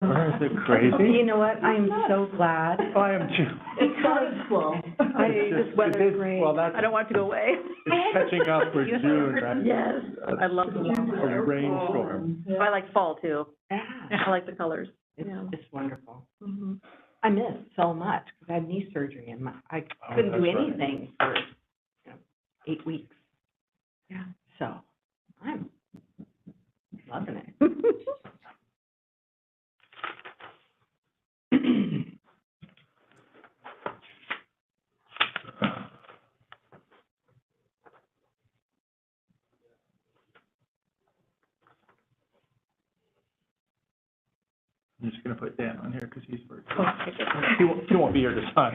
Is it crazy? You know what? I am so glad. Oh, I am too. Because this weather's great. Well, that's, I don't want it to go away. it's catching up for June, right? Yes, I love the warm A weather. rainstorm. I like fall too. Yeah, I like the colors. it's, Yeah. it's wonderful. Mhm. I miss so much because I had knee surgery and I Oh, couldn't do that's right. anything for 8 weeks. Yeah. So I'm loving it. I'm just gonna put Dan on here because he's first. Okay. He won't be here to sign.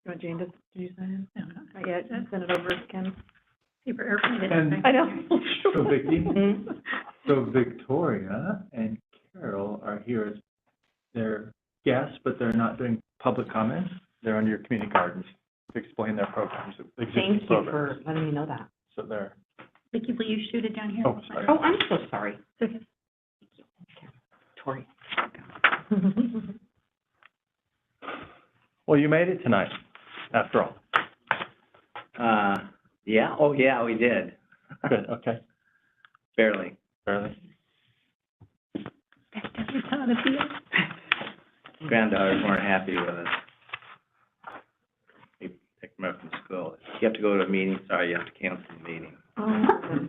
You want Jane to, did you sign in? No, not yet. Send it over to Ken. Paper airplane. And- I know. So Vicki, Mhm. so Victoria and Carol are here as their guests, but they're not doing public comments. They're under your community gardens to explain their programs, Thank existing you programs. for letting me know that. So they're, Vicki, will you shoot it down here? oh, sorry. Oh, I'm so sorry. It's okay. Tori. Well, you made it tonight, after all. Yeah, oh, yeah, we did, Good, okay, barely. barely. Granddaughters weren't happy with us. We picked them up from school. You have to go to a meeting, sorry, you have to cancel the meeting. Oh.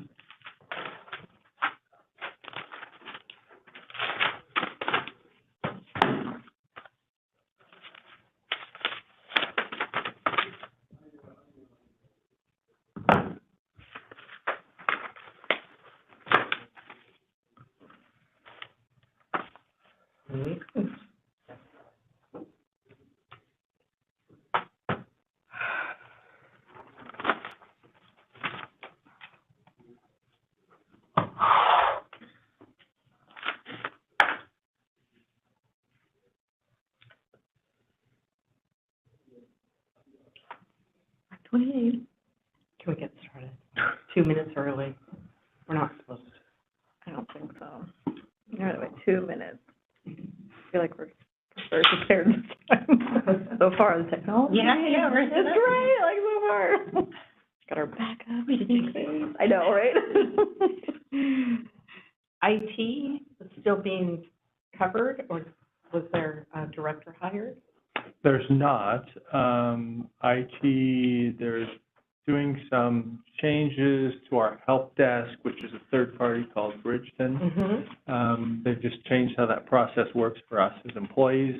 Can we get started? 2 minutes early. We're not supposed to. I don't think so. You're at like 2 minutes. I feel like we're very prepared this time. So far on technology. Yeah, we're It's great, like so far. Got our backup in case. I know, right? IT is still being covered, or was there a director hired? There's not, IT, there's doing some changes to our help desk, which is a third party called Bridgeton. Mm-hmm. They've just changed how that process works for us as employees,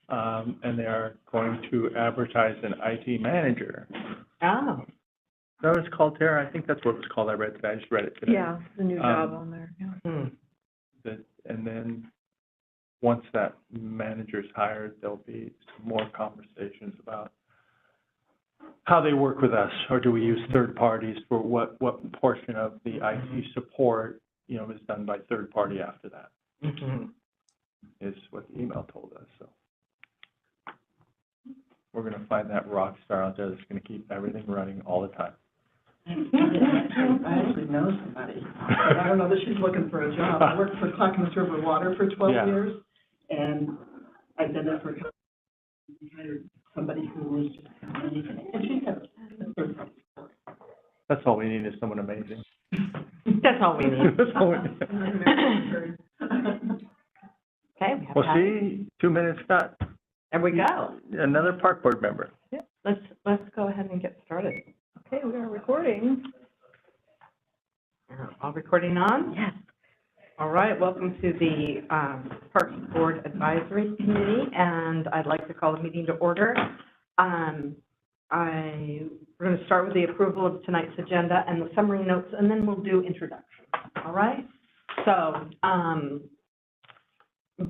and they are going to advertise an IT manager. Oh, Is that what it's called, Tara? I think that's what it was called. I read today. I just read it today. Yeah, the new job on there, yeah. And then, once that manager's hired, there'll be some more conversations about how they work with us, or do we use third parties for what portion of the IT support, you know, is done by third party after that, mm-hmm. is what the email told us, so. We're gonna find that rock star out there that's gonna keep everything running all the time. I actually know somebody. I don't know that she's looking for a job. I worked for Clackamas River Water for 12 Yeah. years, and I did that for a couple. We hired somebody who was just amazing, and she has a third party support. That's all we need is someone amazing. That's all we need. That's all we need. Okay, we have Well, Patty. see, 2 minutes got There we go. another park board member. Let's go ahead and get started. Okay, we are recording. All recording on? Yes. All right, welcome to the Parks Board Advisory Committee, and I'd like to call the meeting to order. We're going to start with the approval of tonight's agenda and the summary notes, and then we'll do introductions. All right? So,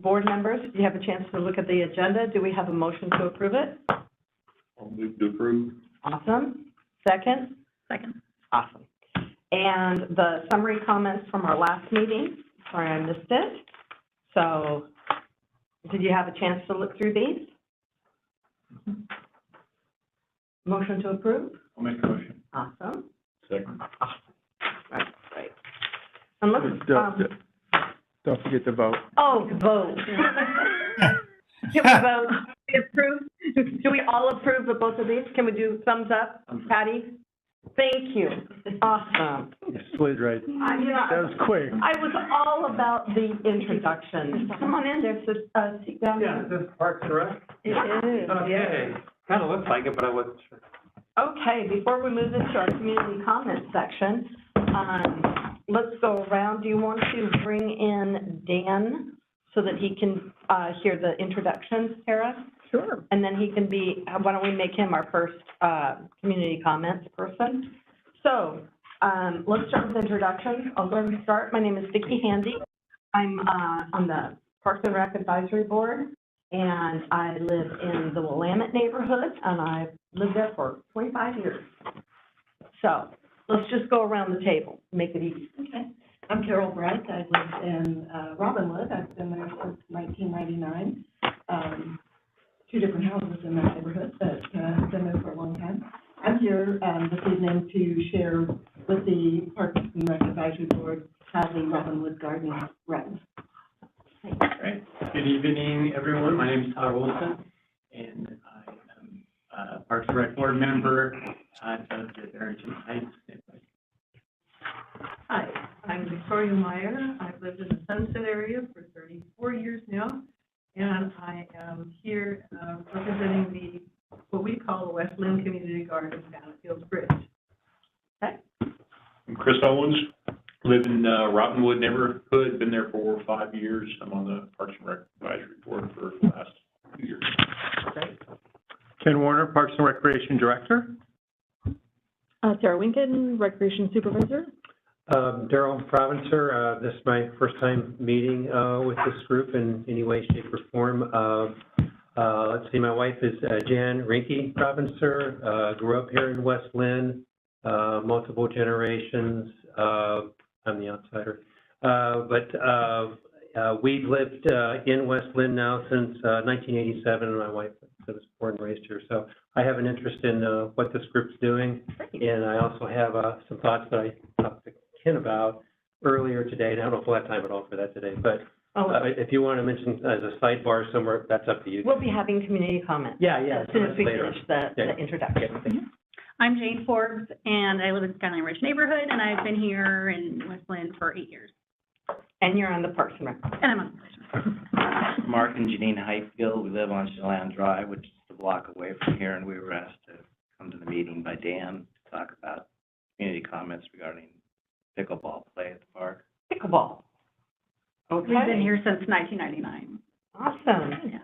board members, do you have a chance to look at the agenda? Do we have a motion to approve it? I'll move to approve. Awesome. Second? Second. Awesome. And the summary comments from our last meeting, sorry I missed it. So, did you have a chance to look through these? Motion to approve? I'll make a motion. Awesome. Second. Awesome. Right, great. And let's, Don't forget to vote. oh, vote. Can we vote? We approve? Do we all approve of both of these? Can we do thumbs up? Patty? Thank you. Awesome. You slid right. You know, That was quick. I was all about the introduction. Come on in, there's a seat down there. this Parks and Rec? It is, yeah. Okay, kind of looks like it, but I wasn't sure. Okay, before we move into our community comment section, let's go around. Do you want to bring in Dan so that he can, hear the introductions, Tara? Sure. And then he can be, why don't we make him our first, community comments person? So, let's start with introductions. I'll go ahead and start. My name is Vicki Handy. I'm, on the Parks and Rec Advisory Board, and I live in the Willamette neighborhood, and I've lived there for 25 years. So, let's just go around the table, make it easy. Okay. I'm Carol Bright. I live in Robinwood. I've been there since 1999. Two different houses in that neighborhood, but I've been there for a long time. I'm here this evening to share with the Parks and Rec Advisory Board how the Robinwood Garden runs. Great. Good evening, everyone. My name is Tyler Wilson, and I am a Parks and Rec Board member at the Barrington Heights neighborhood. Hi, I'm Victoria Meyer. I've lived in the Sunset area for 34 years now, and I am here representing what we call the West Linn Community Garden down at Fields Bridge. Okay. I'm Chris Owens, live in Robinwood neighborhood, been there for 5 years. I'm on the Parks and Rec Advisory Board for the last 2 years. Great. Ken Warner, Parks and Recreation Director. Sarah Winkin, Recreation Supervisor. Daryl Provencer, this is my first time meeting with this group in any way, shape, or form. Let's see, my wife is Jan Rinke Provencer, grew up here in West Linn, multiple generations. I'm the outsider. But we've lived in West Linn now since 1987, and my wife was born and raised here. So I have an interest in what this group's doing, and I also have some thoughts that I talked to Ken about earlier today, and I don't know if we'll have time at all for that today, but if you want to mention as a sidebar somewhere, that's up to you. We'll be having community comments. Yeah, As soon as we later. finish the introduction. I'm Jane Forbes, and I live in Skyline Ridge neighborhood, and I've been here in West Linn for 8 years. And you're on the Parks and Rec. And I'm on the Parks and Rec. Mark and Janine Heightfield, we live on Chelan Drive, which is a block away from here, and we were asked to come to the meeting by Dan to talk about community comments regarding pickleball play at the park. Pickleball. Okay. We've been here since 1999. Awesome. Yeah.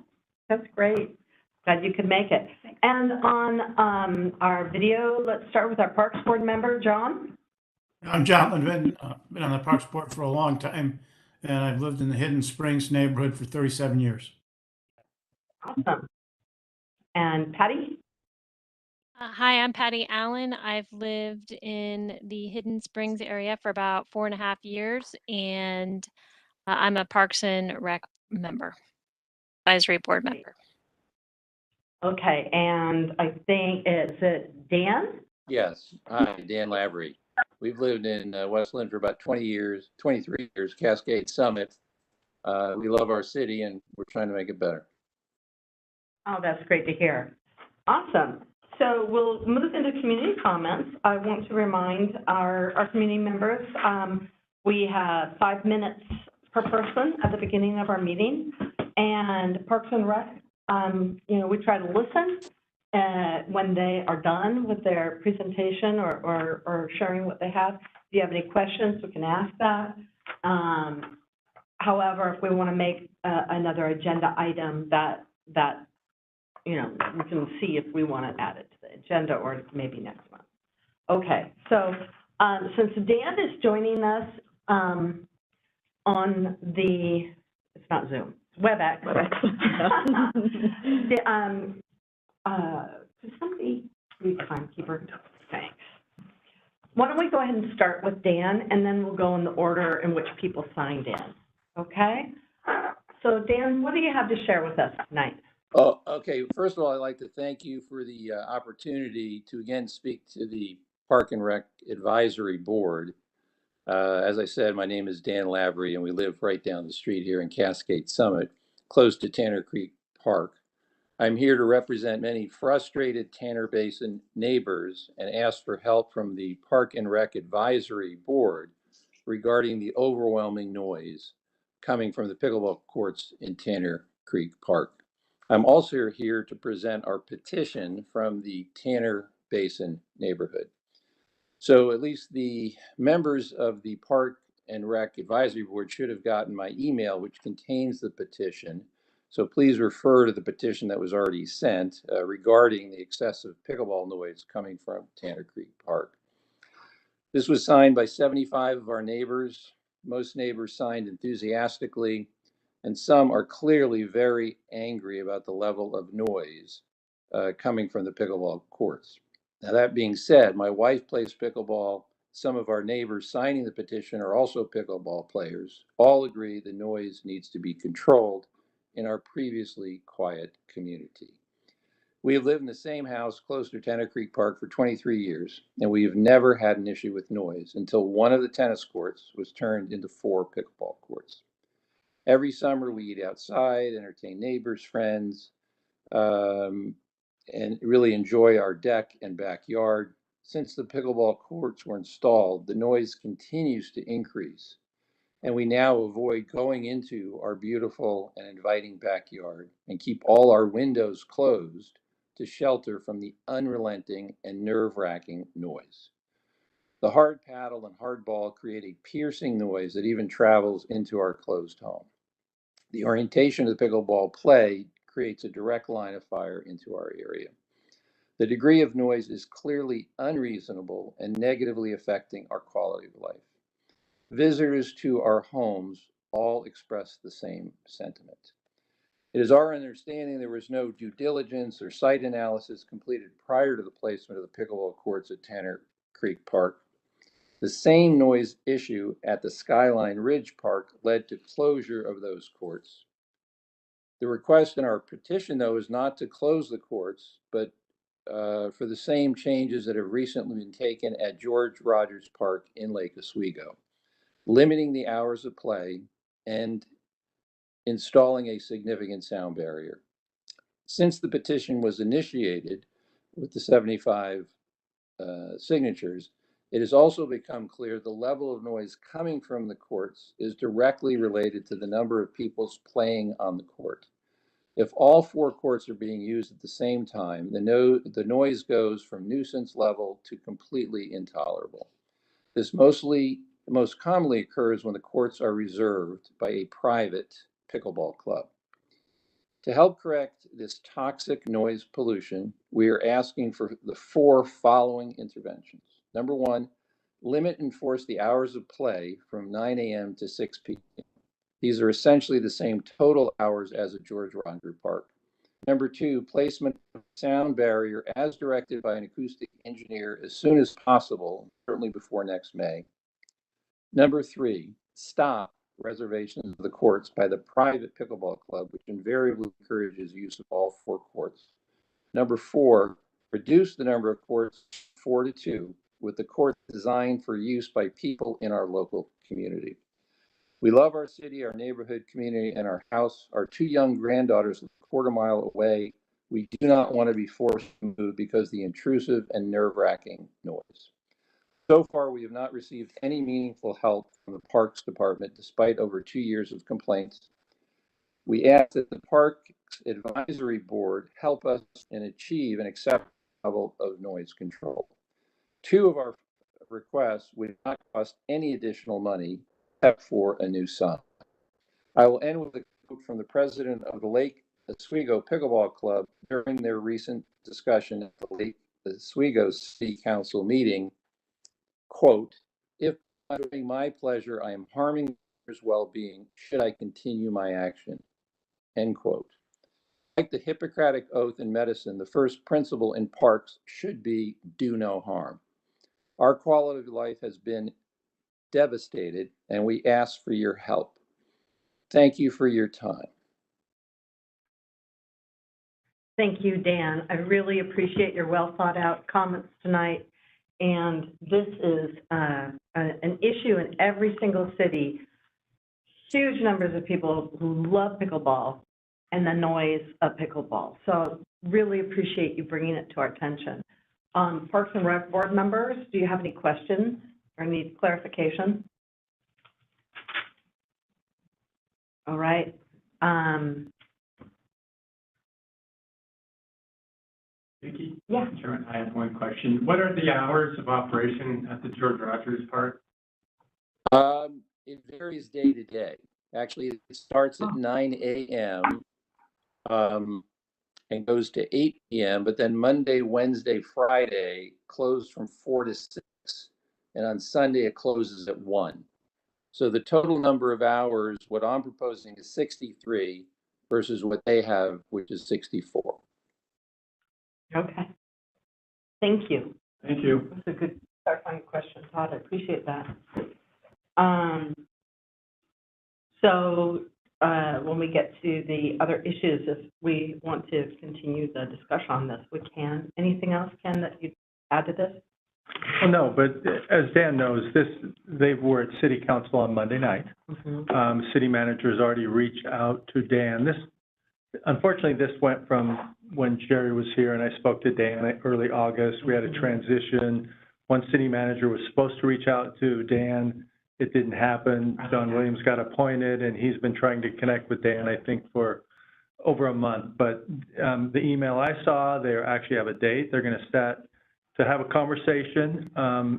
That's great. Glad you could make it. Thanks. And on our video, let's start with our Parks Board member, John. I'm John Levin, been on the Parks Board for a long time, and I've lived in the Hidden Springs neighborhood for 37 years. Awesome. And Patty? Hi, I'm Patty Allen. I've lived in the Hidden Springs area for about 4.5 years, and I'm a Parks and Rec member, advisory board member. Okay, and I think, is it Dan? Yes. Hi, Dan Lavery. We've lived in West Linn for about 20 years, 23 years, Cascade Summit. We love our city, and we're trying to make it better. Oh, that's great to hear. Awesome. So we'll move into community comments. I want to remind our community members, we have 5 minutes per person at the beginning of our meeting. And Parks and Rec, we try to listen when they are done with their presentation or sharing what they have. If you have any questions, we can ask that. However, if we want to make another agenda item that we can see if we want to add it to the agenda or maybe next month. Okay, so since Dan is joining us on the, it's not Zoom, WebEx. Does somebody read timekeeper? Thanks. Why don't we go ahead and start with Dan, and then we'll go in the order in which people signed in, okay? So Dan, what do you have to share with us tonight? Oh, okay. First of all, I'd like to thank you for the opportunity to again speak to the Park and Rec Advisory Board. As I said, my name is Dan Lavery, and we live right down the street here in Cascade Summit, close to Tanner Creek Park. I'm here to represent many frustrated Tanner Basin neighbors and ask for help from the Park and Rec Advisory Board regarding the overwhelming noise coming from the pickleball courts in Tanner Creek Park. I'm also here to present our petition from the Tanner Basin neighborhood. So at least the members of the Park and Rec Advisory Board should have gotten my email, which contains the petition. So please refer to the petition that was already sent regarding the excessive pickleball noise coming from Tanner Creek Park. This was signed by 75 of our neighbors. Most neighbors signed enthusiastically, and some are clearly very angry about the level of noise coming from the pickleball courts. Now, that being said, my wife plays pickleball. Some of our neighbors signing the petition are also pickleball players. All agree the noise needs to be controlled in our previously quiet community. We have lived in the same house close to Tanner Creek Park for 23 years, and we have never had an issue with noise until one of the tennis courts was turned into 4 pickleball courts. Every summer we eat outside, entertain neighbors, friends, and really enjoy our deck and backyard. Since the pickleball courts were installed, the noise continues to increase, and we now avoid going into our beautiful and inviting backyard and keep all our windows closed to shelter from the unrelenting and nerve-wracking noise. The hard paddle and hard ball create a piercing noise that even travels into our closed home. The orientation of the pickleball play creates a direct line of fire into our area. The degree of noise is clearly unreasonable and negatively affecting our quality of life. Visitors to our homes all express the same sentiment. It is our understanding there was no due diligence or site analysis completed prior to the placement of the pickleball courts at Tanner Creek Park. The same noise issue at the Skyline Ridge Park led to closure of those courts. The request in our petition, though, is not to close the courts, but for the same changes that have recently been taken at George Rogers Park in Lake Oswego, limiting the hours of play and installing a significant sound barrier. Since the petition was initiated with the 75 signatures, it has also become clear the level of noise coming from the courts is directly related to the number of people playing on the court. If all 4 courts are being used at the same time, the noise goes from nuisance level to completely intolerable. This most commonly occurs when the courts are reserved by a private pickleball club. To help correct this toxic noise pollution, we are asking for the 4 following interventions. Number 1, limit and enforce the hours of play from 9 a.m. to 6 p.m. These are essentially the same total hours as at George Rogers Park. Number 2, placement of sound barrier as directed by an acoustic engineer as soon as possible, certainly before next May. Number 3, stop reservations of the courts by the private pickleball club, which invariably encourages use of all 4 courts. Number 4, reduce the number of courts 4 to 2, with the courts designed for use by people in our local community. We love our city, our neighborhood, community, and our house. Our 2 young granddaughters live a quarter-mile away. We do not want to be forced to move because of the intrusive and nerve-wracking noise. So far, we have not received any meaningful help from the Parks Department, despite over 2 years of complaints. We ask that the Parks Advisory Board help us and achieve an acceptable level of noise control. 2 of our requests would not cost any additional money except for a new sign. I will end with a quote from the president of the Lake Oswego Pickleball Club during their recent discussion at the Lake Oswego City Council meeting. Quote, "If by doing my pleasure I am harming others' well-being, should I continue my action?" End quote. Like the Hippocratic Oath in medicine, the first principle in parks should be do no harm. Our quality of life has been devastated, and we ask for your help. Thank you for your time. Thank you, Dan. I really appreciate your well thought out comments tonight. And this is an issue in every single city. Huge numbers of people who love pickleball and the noise of pickleball. So really appreciate you bringing it to our attention. Parks and Rec board members, do you have any questions or need clarification? All right. Vicki? Yeah. Chairman, I have one question. What are the hours of operation at the George Rogers Park? It varies day to day. Actually, it starts at 9 a.m. And goes to 8 p.m., but then Monday, Wednesday, Friday closed from 4 to 6. And on Sunday, it closes at 1. So the total number of hours, what I'm proposing is 63 versus what they have, which is 64. Okay. Thank you. Thank you. That's a good clarifying question, Todd. I appreciate that. So when we get to the other issues, if we want to continue the discussion on this, we can. Anything else, Ken, that you'd add to this? Well, no, but as Dan knows, they were at city council on Monday night. City manager's already reached out to Dan. Unfortunately, this went from when Jerry was here and I spoke to Dan in early August. We had a transition. One city manager was supposed to reach out to Dan. It didn't happen. John Williams got appointed, and he's been trying to connect with Dan, I think, for over a month. But the email I saw, they actually have a date. They're going to set to have a conversation.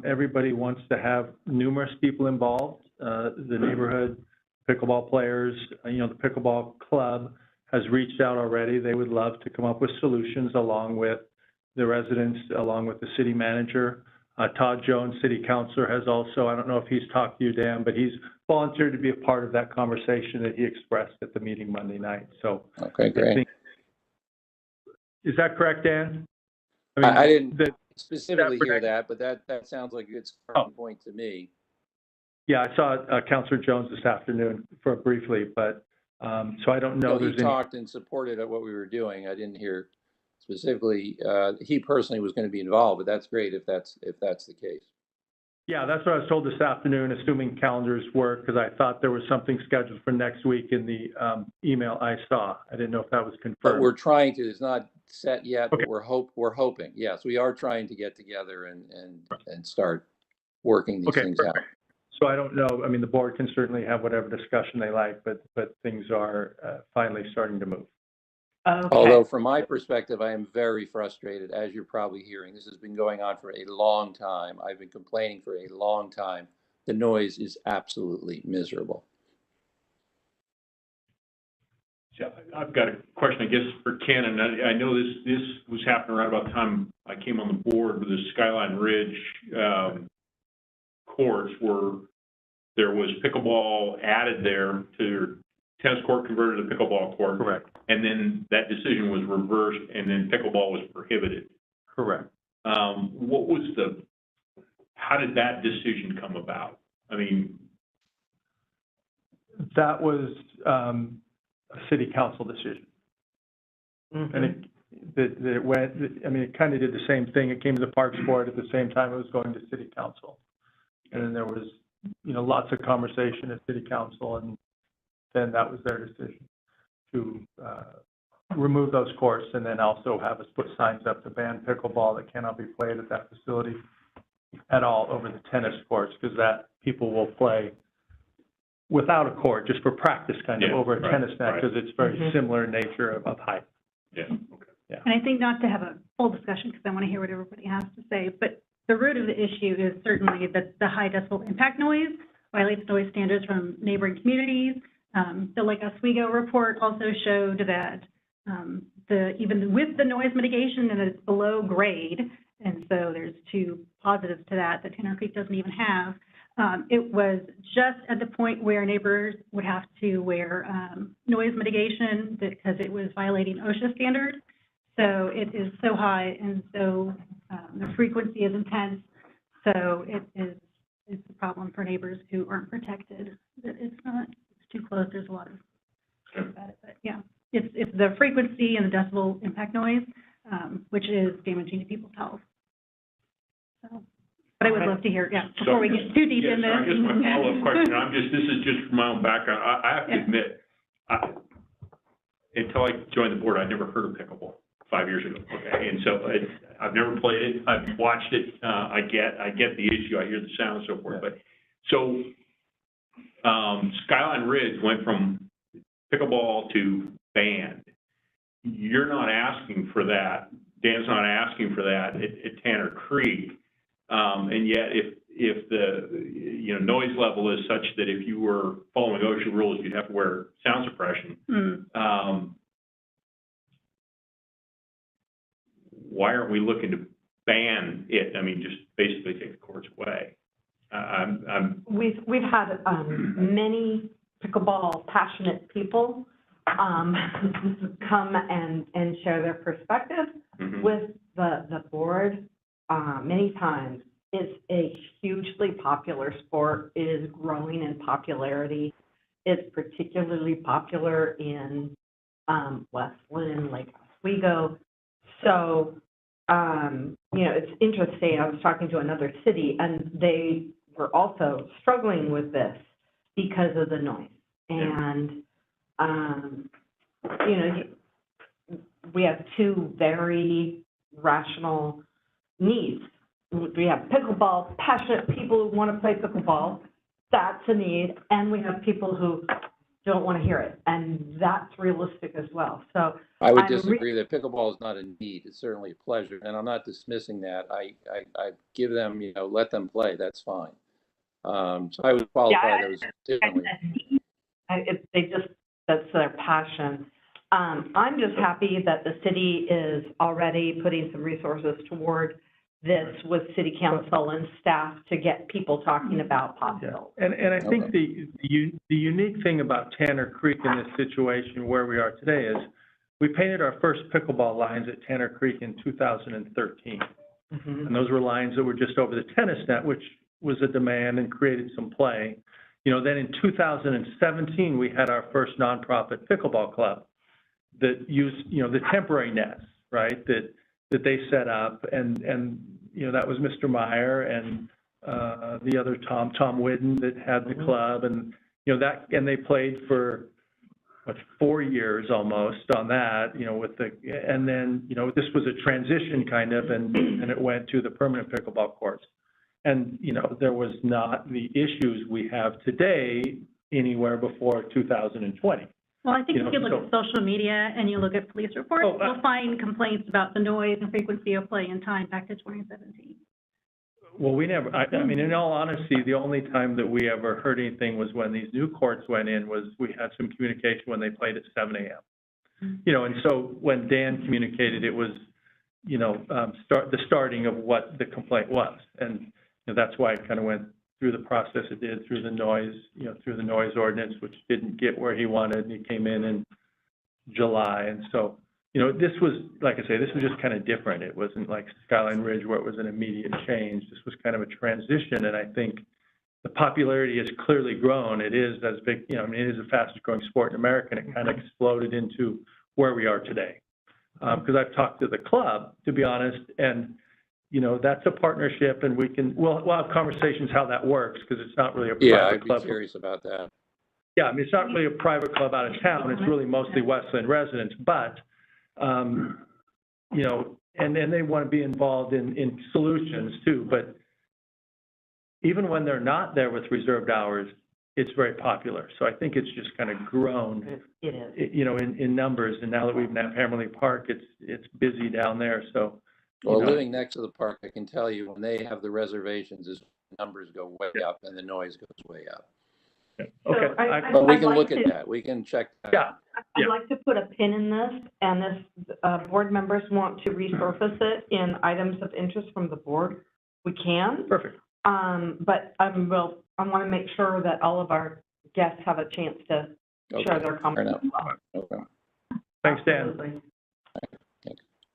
Everybody wants to have numerous people involved. The neighborhood pickleball players, the pickleball club has reached out already. They would love to come up with solutions along with the residents, along with the city manager. Todd Jones, city councilor, has also, I don't know if he's talked to you, Dan, but he's volunteered to be a part of that conversation that he expressed at the meeting Monday night. So, okay, great. Is that correct, Dan? I didn't specifically hear that, but that sounds like a good starting point to me. Yeah, I saw Councilor Jones this afternoon briefly, but so I don't know. He talked and supported what we were doing. I didn't hear specifically. He personally was going to be involved, but that's great if that's the case. Yeah, that's what I was told this afternoon, assuming calendars work, because I thought there was something scheduled for next week in the email I saw. I didn't know if that was confirmed. But we're trying to. It's not set yet, okay. But we're hoping. Yes, we are trying to get together and start working these things out. So I don't know. I mean, the board can certainly have whatever discussion they like, but things are finally starting to move. Okay. Although from my perspective, I am very frustrated, as you're probably hearing. This has been going on for a long time. I've been complaining for a long time. The noise is absolutely miserable. So I've got a question, I guess, for Ken, and I know this was happening right about the time I came on the board with the Skyline Ridge courts, where there was pickleball added there to tennis court converted to pickleball court. Correct. And then that decision was reversed, and then pickleball was prohibited. Correct. How did that decision come about? I mean, that was a city council decision. And it went, I mean, it kind of did the same thing. It came to the Parks Board at the same time it was going to city council. And then there was, lots of conversation at city council, and then that was their decision to remove those courts, and then also have us put signs up to ban pickleball that cannot be played at that facility at all over the tennis courts, because that people will play without a court, just for practice kind of over a tennis net, because it's very similar in nature of height. Yeah. Okay. Yeah. And I think not to have a full discussion, because I want to hear what everybody has to say, but the root of the issue is certainly that the high decibel impact noise violates noise standards from neighboring communities. The Lake Oswego report also showed that even with the noise mitigation, and it's below grade, and so there's two positives to that Tanner Creek doesn't even have. It was just at the point where neighbors would have to wear noise mitigation because it was violating OSHA standards. So it is so high, and so the frequency is intense. So it's a problem for neighbors who aren't protected. It's too close. There's a lot of stuff about it, but yeah, it's the frequency and the decibel impact noise, which is damaging to people's health. So But I would love to hear, before we get too deep in this. I guess my follow-up question, this is just from my own background. I have to admit, until I joined the board, I'd never heard of pickleball 5 years ago, okay? And so I've never played it, I've watched it, I get the issue, I hear the sound and so forth, but, so, Skyline Ridge went from pickleball to band. You're not asking for that, Dan's not asking for that at Tanner Creek, and yet if the, noise level is such that if you were following OSHA rules, you'd have to wear sound suppression. Why aren't we looking to ban it? I mean, just basically take the courts away. We've had many pickleball passionate people come and share their perspective with the board many times. It's a hugely popular sport. It is growing in popularity. It's particularly popular in West Linn, Lake Oswego. So, it's interesting. I was talking to another city, and they were also struggling with this because of the noise. And, we have two very rational needs. We have pickleball, passionate people who want to play pickleball. That's a need. And we have people who don't want to hear it. And that's realistic as well. So I would disagree that pickleball is not a need. It's certainly a pleasure. And I'm not dismissing that. I give them, let them play. That's fine. So I would qualify those differently. That's their passion. I'm just happy that the city is already putting some resources toward this with city council and staff to get people talking about possible. And I think the unique thing about Tanner Creek in this situation where we are today is we painted our first pickleball lines at Tanner Creek in 2013. And those were lines that were just over the tennis net, which was a demand and created some play. Then in 2017, we had our first nonprofit pickleball club that used, the temporary nets, right, that they set up, and that was Mr. Meyer and the other Tom Whidden that had the club, and and they played for 4 years almost on that, and then this was a transition kind of, and it went to the permanent pickleball courts, and there was not the issues we have today anywhere before 2020. Well, I think if you look at social media and you look at police reports, you'll find complaints about the noise and frequency of play in time back to 2017. Well, we never, I mean, in all honesty, the only time that we ever heard anything was when these new courts went in, was we had some communication when they played at 7 a.m. And so when Dan communicated, it was, the starting of what the complaint was. And that's why it kind of went through the process it did, through the noise, through the noise ordinance, which didn't get where he wanted, and he came in July. And so, this was, like I say, this was just kind of different. It wasn't like Skyline Ridge where it was an immediate change. This was kind of a transition, and I think the popularity has clearly grown. It is as big, it is the fastest growing sport in America, and it kind of exploded into where we are today. Because I've talked to the club, to be honest, and that's a partnership, and we'll have conversations how that works, because it's not really a private club. Yeah, I'd be curious about that. Yeah, I mean, it's not really a private club out of town. It's really mostly Westland residents, but, and they want to be involved in solutions too. But even when they're not there with reserved hours, it's very popular. So I think it's just kind of grown, It is. in numbers. And now that we've named Hammerly Park, it's busy down there. So. Well, living next to the park, I can tell you, when they have the reservations, the numbers go way up and the noise goes way up. Okay. But we can look at that. We can check that. Yeah. I'd like to put a pin in this, and if board members want to resurface it in items of interest from the board, we can. Perfect. But I want to make sure that all of our guests have a chance to share their comments as well. Okay. Thanks, Dan. Absolutely.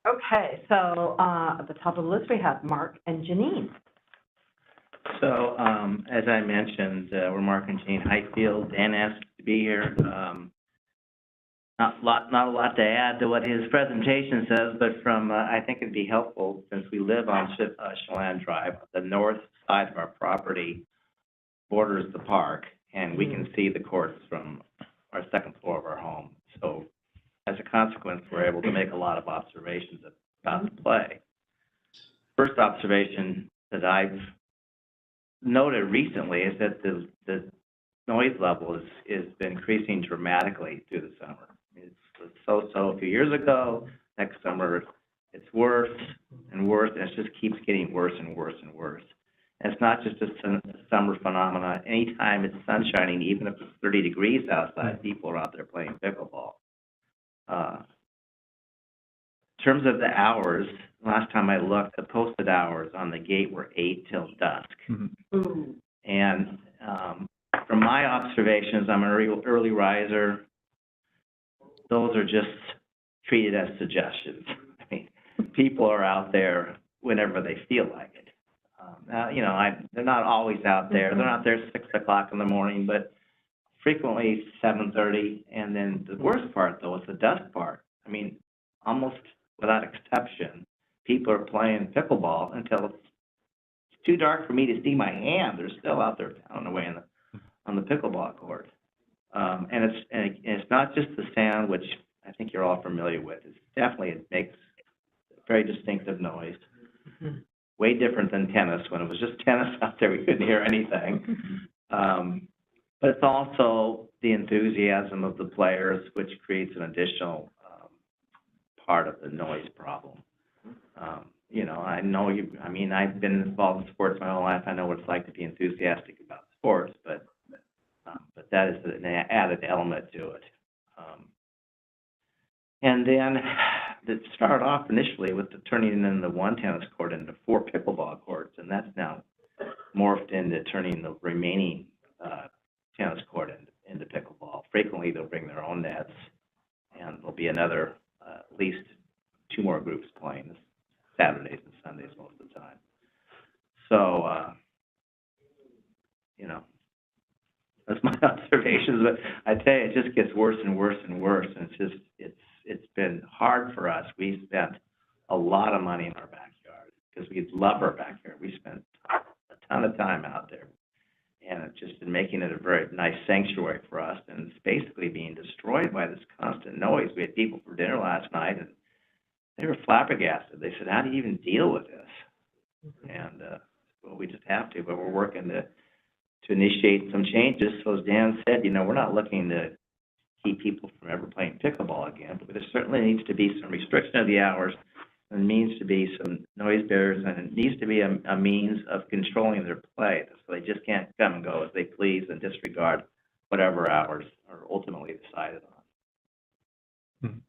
Okay, so at the top of the list, we have Mark and Janine. So, as I mentioned, we're Mark and Janine Highfield. Dan asked to be here. Not a lot to add to what his presentation says, but I think it'd be helpful, since we live on Chelan Drive, the north side of our property borders the park, and we can see the courts from our second floor of our home. So as a consequence, we're able to make a lot of observations about the play. First observation that I've noted recently is that the noise level is been increasing dramatically through the summer. It's so a few years ago. Next summer, it's worse and worse, and it just keeps getting worse and worse and worse. And it's not just a summer phenomenon. Anytime it's sun shining, even if it's 30 degrees outside, people are out there playing pickleball. In terms of the hours, last time I looked, the posted hours on the gate were 8 till dusk. Ooh. And from my observations, I'm an early riser. Those are just treated as suggestions. I mean, people are out there whenever they feel like it. Now, you know, they're not always out there. They're not there 6 o'clock in the morning, but frequently 7:30. And then the worst part, though, is the dusk part. I mean, almost without exception, people are playing pickleball until it's too dark for me to see my hand. They're still out there pounding away on the pickleball court. And it's not just the sound, which I think you're all familiar with. It makes a very distinctive noise. Way different than tennis. When it was just tennis out there, we couldn't hear anything. But it's also the enthusiasm of the players, which creates an additional part of the noise problem. You know, I know I've been involved in sports my whole life. I know what it's like to be enthusiastic about sports, but that is an added element to it. And then it started off initially with turning in the one tennis court into 4 pickleball courts, and that's now morphed into turning the remaining tennis court into pickleball. Frequently, they'll bring their own nets, and there'll be another, at least 2 more groups playing Saturdays and Sundays most of the time. So, you know, that's my observations. But I tell you, it just gets worse and worse and worse, and it's been hard for us. We spent a lot of money in our backyard because we love our backyard. We spent a ton of time out there, and it's just been making it a very nice sanctuary for us. And it's basically being destroyed by this constant noise. We had people for dinner last night, and they were flabbergasted. They said, "How do you even deal with this?" And well, we just have to. But we're working to initiate some changes. So as Dan said, you know, we're not looking to keep people from ever playing pickleball again, but there certainly needs to be some restriction of the hours, and needs to be some noise barriers, and it needs to be a means of controlling their play, so they just can't come and go as they please and disregard whatever hours are ultimately decided on.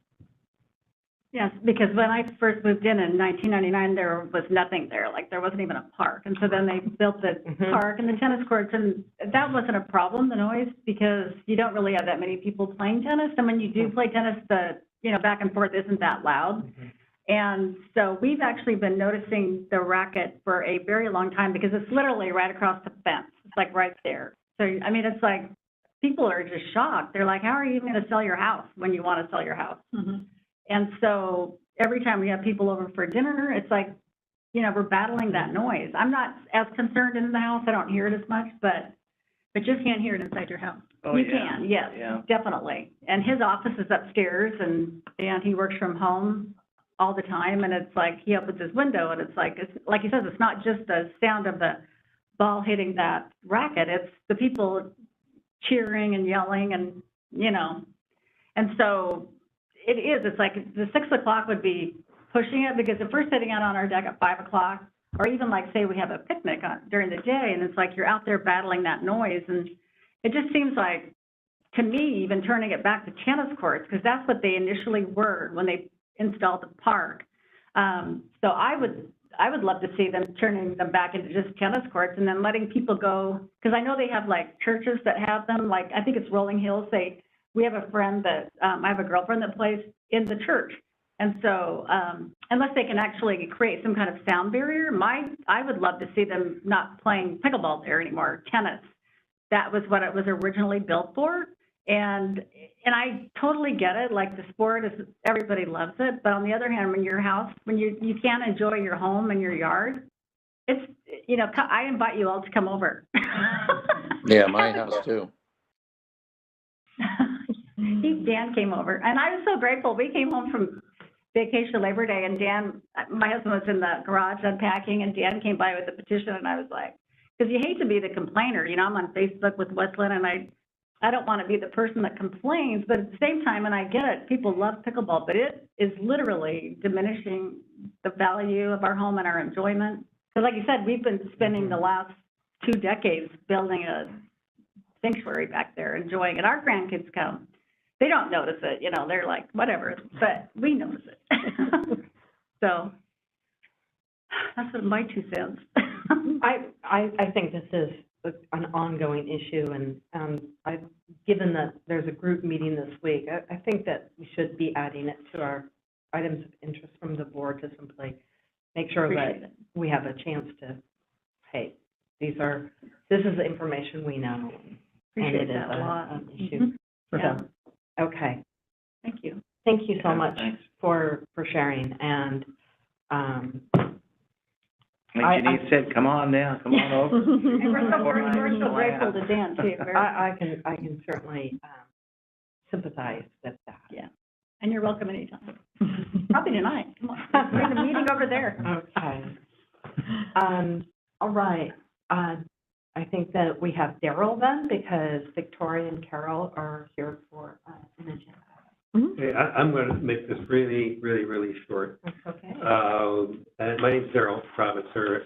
Yes, because when I first moved in 1999, there was nothing there. Like, there wasn't even a park. And so then they built the park and the tennis courts, and that wasn't a problem, the noise, because you don't really have that many people playing tennis. And when you do play tennis, the, you know, back and forth isn't that loud. And so we've actually been noticing the racket for a very long time because it's literally right across the fence. It's like right there. So, I mean, it's like people are just shocked. They're like, how are you even going to sell your house when you want to sell your house? And so every time we have people over for dinner, it's like, you know, we're battling that noise. I'm not as concerned in the house. I don't hear it as much, but you can't hear it inside your house. Oh, You yeah. can, yes, Yeah. definitely. And his office is upstairs, and he works from home all the time, and it's like he opens his window, and it's like he says, it's not just the sound of the ball hitting that racket, it's the people cheering and yelling, and, you know, and so it is, it's like the 6 o'clock would be pushing it, because if we're sitting out on our deck at 5 o'clock, or even like, say we have a picnic during the day, and it's like you're out there battling that noise, and it just seems like, to me, even turning it back to tennis courts, because that's what they initially were when they installed the park. So I would love to see them turning them back into just tennis courts, and then letting people go, because I know they have like churches that have them, like I think it's Rolling Hills. We have a friend that, I have a girlfriend that plays in the church. And so unless they can actually create some kind of sound barrier, I would love to see them not playing pickleball there anymore, tennis. That was what it was originally built for. And I totally get it. Like, the sport is, everybody loves it. But on the other hand, when your house, when you can't enjoy your home and your yard, it's, you know, I invite you all to come over. Yeah, my house too. Dan came over, and I was so grateful. We came home from vacation Labor Day, and Dan, my husband was in the garage unpacking, and Dan came by with a petition, and I was like, because you hate to be the complainer, you know, I'm on Facebook with Westland, and I don't want to be the person that complains, but at the same time, and I get it, people love pickleball, but it is literally diminishing the value of our home and our enjoyment. Because like you said, we've been spending the last 2 decades building a sanctuary back there, enjoying it. Our grandkids come. They don't notice it, you know, they're like, whatever, but we notice it. So that's my 2 cents. I think this is an ongoing issue, and given that there's a group meeting this week, I think that we should be adding it to our items of interest from the board to simply make sure that we have a chance to, hey, this is the information we know. Appreciate that a lot. An issue. Yeah. So, okay. Thank you. Thank you so Yeah, much thanks. for sharing, and Like Denise said, come on down, come on over. And we're so grateful to Dan, too. I can certainly sympathize with that. Yeah, and you're welcome anytime. Probably tonight, come on. We're in a meeting over there. Okay. All right. I think that we have Daryl then, because Victoria and Carol are here for an agenda. Okay, I'm going to make this really, really, really short. That's okay. And my name's Daryl Proviser.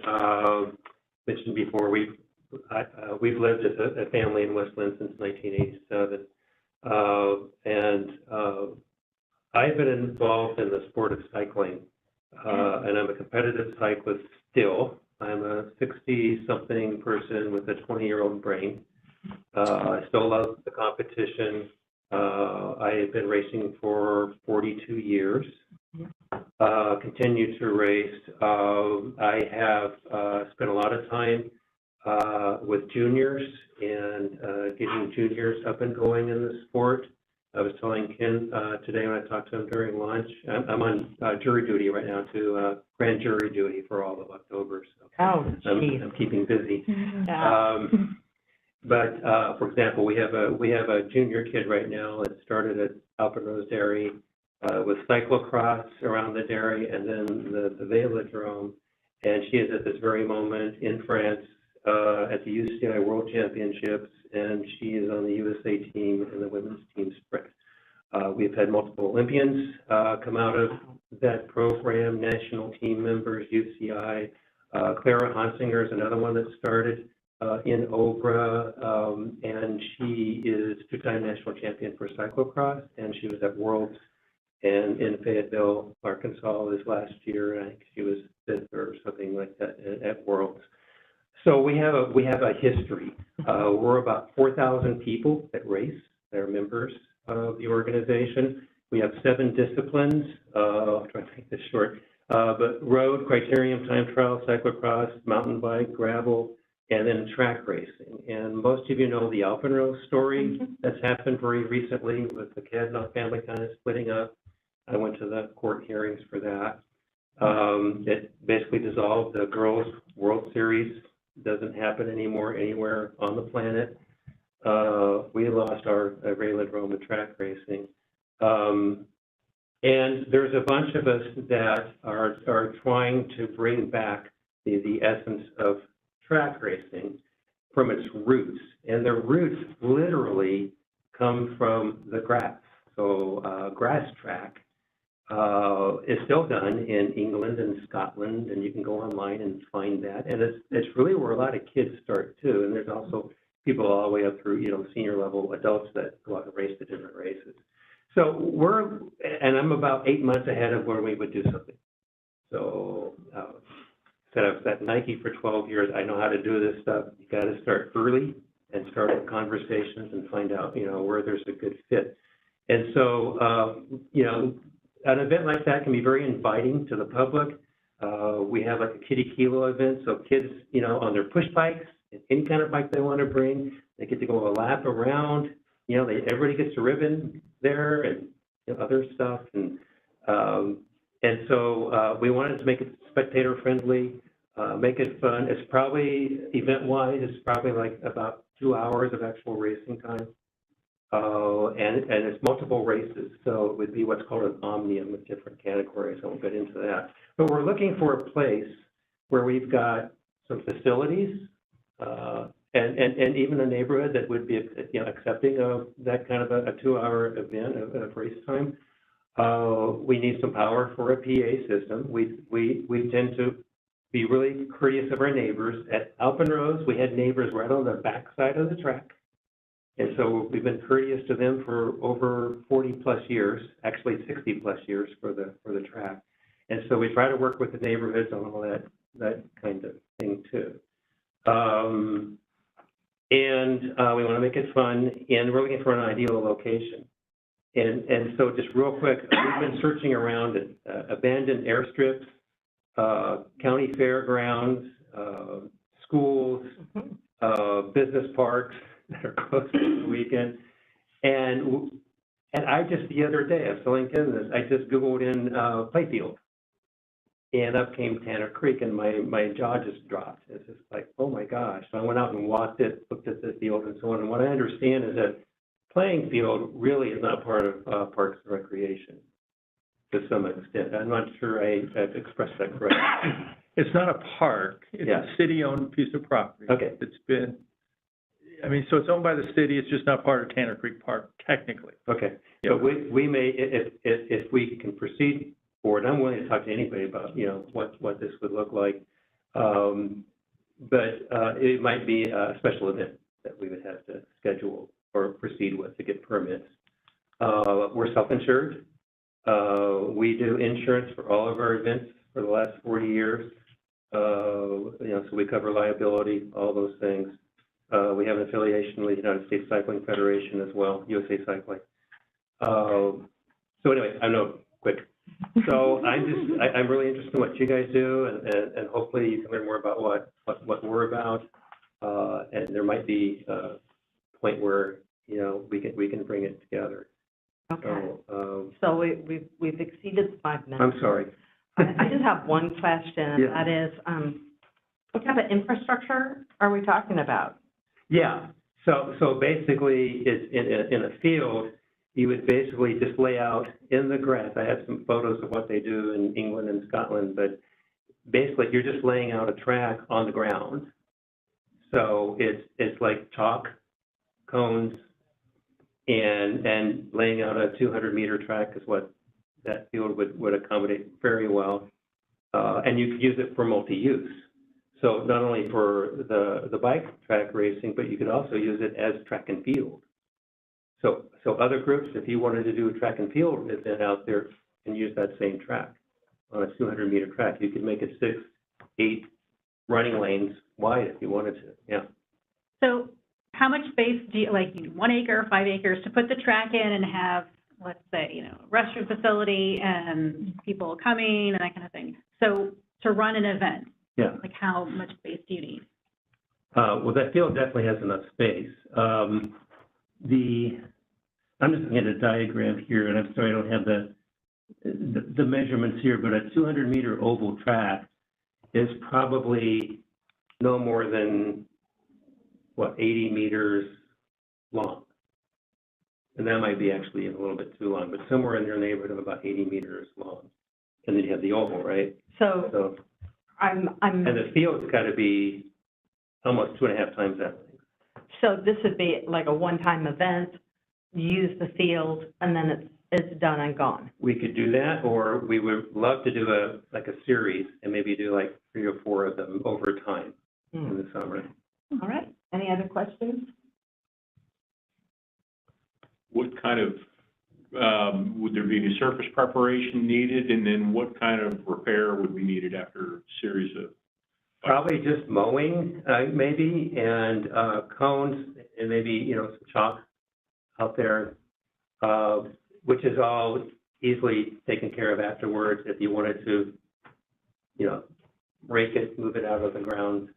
Mentioned before, we've lived as a family in Westland since 1987. I've been involved in the sport of cycling, and I'm a competitive cyclist still. I'm a 60-something person with a 20-year-old brain. I still love the competition. I have been racing for 42 years. Continue to race. I have spent a lot of time with juniors and getting juniors up and going in the sport. I was telling Ken today when I talked to him during lunch, I'm on jury duty right now, to grand jury duty for all of October. So I'm keeping busy. Yeah. But for example, we have a junior kid right now that started at Alpenrose Dairy with cyclocross around the dairy, and then the Velodrome, and she is at this very moment in France at the UCI World Championships, and she is on the USA team in the women's team sprint. We've had multiple Olympians come out of that program, national team members, UCI. Clara Hansinger is another one that started in Obra, and she is 2-time national champion for cyclocross, and she was at Worlds and in Fayetteville, Arkansas this last year. I think she was 5th or something like that at Worlds. So we have a history. We're about 4,000 people that race. They're members of the organization. We have 7 disciplines. I'll try to make this short. But road, criterium, time trial, cyclocross, mountain bike, gravel, and then track racing. And most of you know the Alpenrose story that's happened very recently with the Kavanaugh family kind of splitting up. I went to the court hearings for that. It basically dissolved the Girls World Series. Doesn't happen anymore anywhere on the planet. We lost our velodrome of track racing. And there's a bunch of us that are trying to bring back the essence of track racing from its roots. And the roots literally come from the grass. So grass track is still done in England and Scotland, and you can go online and find that. And it's really where a lot of kids start too. And there's also people all the way up through, senior level adults that go out and race the different races. So and I'm about 8 months ahead of when we would do something. So said I've at Nike for 12 years. I know how to do this stuff. You got to start early and start with conversations and find out, where there's a good fit. And so, an event like that can be very inviting to the public. We have like a Kitty Kilo event, so kids, on their push bikes, any kind of bike they want to bring, they get to go a lap around. Everybody gets a ribbon there and other stuff. And so we wanted to make it spectator friendly. make it fun. It's probably, event-wise, it's probably like about 2 hours of actual racing time. And it's multiple races, so it would be what's called an omnium with different categories. I won't get into that. But we're looking for a place where we've got some facilities, and even a neighborhood that would be, accepting of that kind of a 2-hour event of race time. We need some power for a PA system. We tend to be really courteous of our neighbors. At Alpenrose, we had neighbors right on the backside of the track. And so we've been courteous to them for over 40-plus years, actually 60-plus years for the track. And so we try to work with the neighborhoods on all that kind of thing too. And we want to make it fun, and we're looking for an ideal location. And so just real quick, we've been searching around at abandoned airstrips, county fairgrounds, schools, business parks that are close to the weekend. And I just, the other day, I was telling Ken this, I just Googled in playfield. And up came Tanner Creek, and my jaw just dropped. It's just like, oh my gosh. So I went out and walked it, looked at the field and so on. And what I understand is that playing field really is not part of Parks and Recreation to some extent. I'm not sure I've expressed that correctly. It's not a park. It's a city-owned piece of property. Okay. It's been, so it's owned by the city. It's just not part of Tanner Creek Park, technically. Okay. But we may, if we can proceed forward, I'm willing to talk to anybody about, what this would look like. But it might be a special event that we would have to schedule or proceed with to get permits. We're self-insured. We do insurance for all of our events for the last 40 years. So we cover liability, all those things. We have an affiliation with the United States Cycling Federation as well, USA Cycling. So anyway, I know, quick. So I'm really interested in what you guys do, and hopefully you can learn more about what we're about. And there might be a point where, we can bring it together. Okay. So we've exceeded 5 minutes. I'm sorry. I just have one question. Yeah. That is, what type of infrastructure are we talking about? Yeah. So basically, it's in a field. You would basically just lay out in the grass. I have some photos of what they do in England and Scotland, but basically you're just laying out a track on the ground. So it's like chalk, cones, and laying out a 200-meter track is what that field would accommodate very well. And you could use it for multi-use. So not only for the bike track racing, but you could also use it as track and field. So other groups, if you wanted to do a track and field event out there and use that same track on a 200-meter track, you could make it 6, 8 running lanes wide if you wanted to. Yeah. So how much space do you, 1 acre, 5 acres to put the track in and have, let's say, a restroom facility and people coming and that kind of thing? So to run an event, how much space do you need? Well, that field definitely has enough space. I'm just looking at a diagram here, and I'm sorry I don't have the measurements here, but a 200-meter oval track is probably no more than, 80 meters long. And that might be actually a little bit too long, but somewhere in your neighborhood of about 80 meters long. And then you have the oval, right? So and the field's got to be almost 2.5 times that length. So this would be like a one-time event, use the field, and then it's done and gone. We could do that, or we would love to do a series and maybe do 3 or 4 of them over time in the summer. All right. Any other questions? What kind of, would there be any surface preparation needed? And then what kind of repair would be needed after a series of? Probably just mowing, maybe, and cones, and maybe, some chalk out there, which is all easily taken care of afterwards if you wanted to, rake it, move it out of the ground.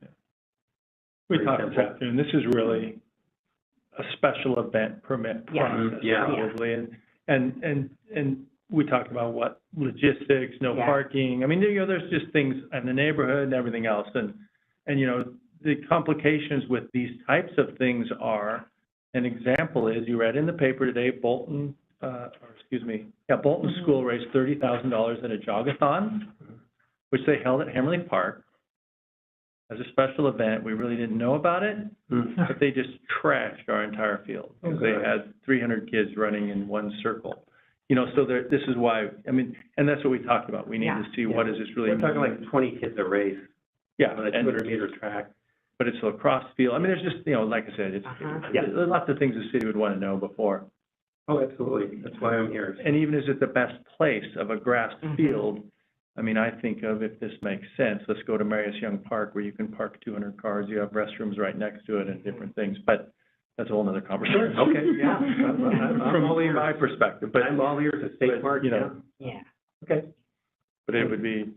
We talked about, and this is really a special event permit process, probably, and we talked about what logistics, no Yeah. parking. I mean, there's just things in the neighborhood and everything else. And, the complications with these types of things are, an example is, you read in the paper today, Bolton School raised $30,000 at a jogathon, which they held at Hammerley Park as a special event. We really didn't know about it, but they just trashed our entire field. Because they had 300 kids running in one circle. So this is why, and that's what we talked about. We need to see what is this really. We're talking like 20 kids a race. Yeah. On a 200-meter track. But it's a lacrosse field. There's just, like I said, there's lots of things the city would want to know before. Oh, absolutely. That's why I'm here. And even is it the best place of a grass field? I think of, if this makes sense, let's go to Marius Young Park where you can park 200 cars. You have restrooms right next to it and different things. But that's a whole nother conversation. Okay, yeah. From my perspective. But I'm all ears at State Park, Yeah. Okay. But it would be.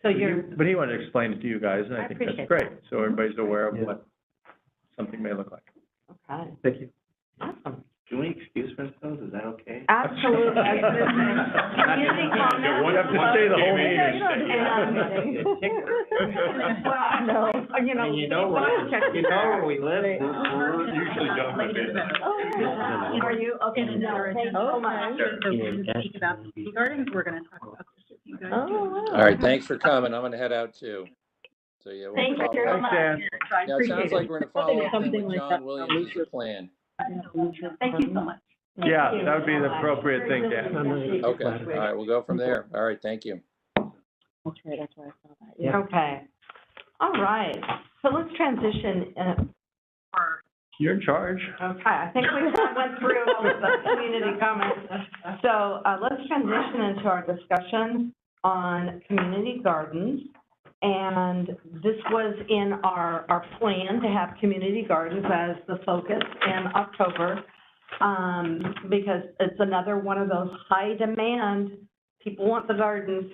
So you're, But he wanted to explain it to you guys, and I think that's appreciate great. that. So everybody's aware of what something may look like. okay, Thank you. awesome. Can we excuse ourselves? Is that okay? Absolutely. Community comments. You have to stay the whole meeting. Well, no, And you know where we live. We're usually done with it. Are you, okay, no, thank you so much. Speak about the tea gardens, we're gonna talk about this with you guys. Oh, wow. All right, thanks for coming. I'm gonna head out too. So, yeah, we'll Thank you follow very up. much. Dan. Now, it sounds like we're gonna follow up then Something with like John that. Williams' plan. Thank you so much. Yeah, that would be the appropriate thing, Dan. Okay, all right, we'll go from there. All right, thank you. That's right, that's where I saw that, yeah. Okay, all right, so let's transition, You're in charge. okay, I think we went through all of the community comments. So, let's transition into our discussion on community gardens. And this was in our plan to have community gardens as the focus in October, because it's another one of those high demand, people want the gardens.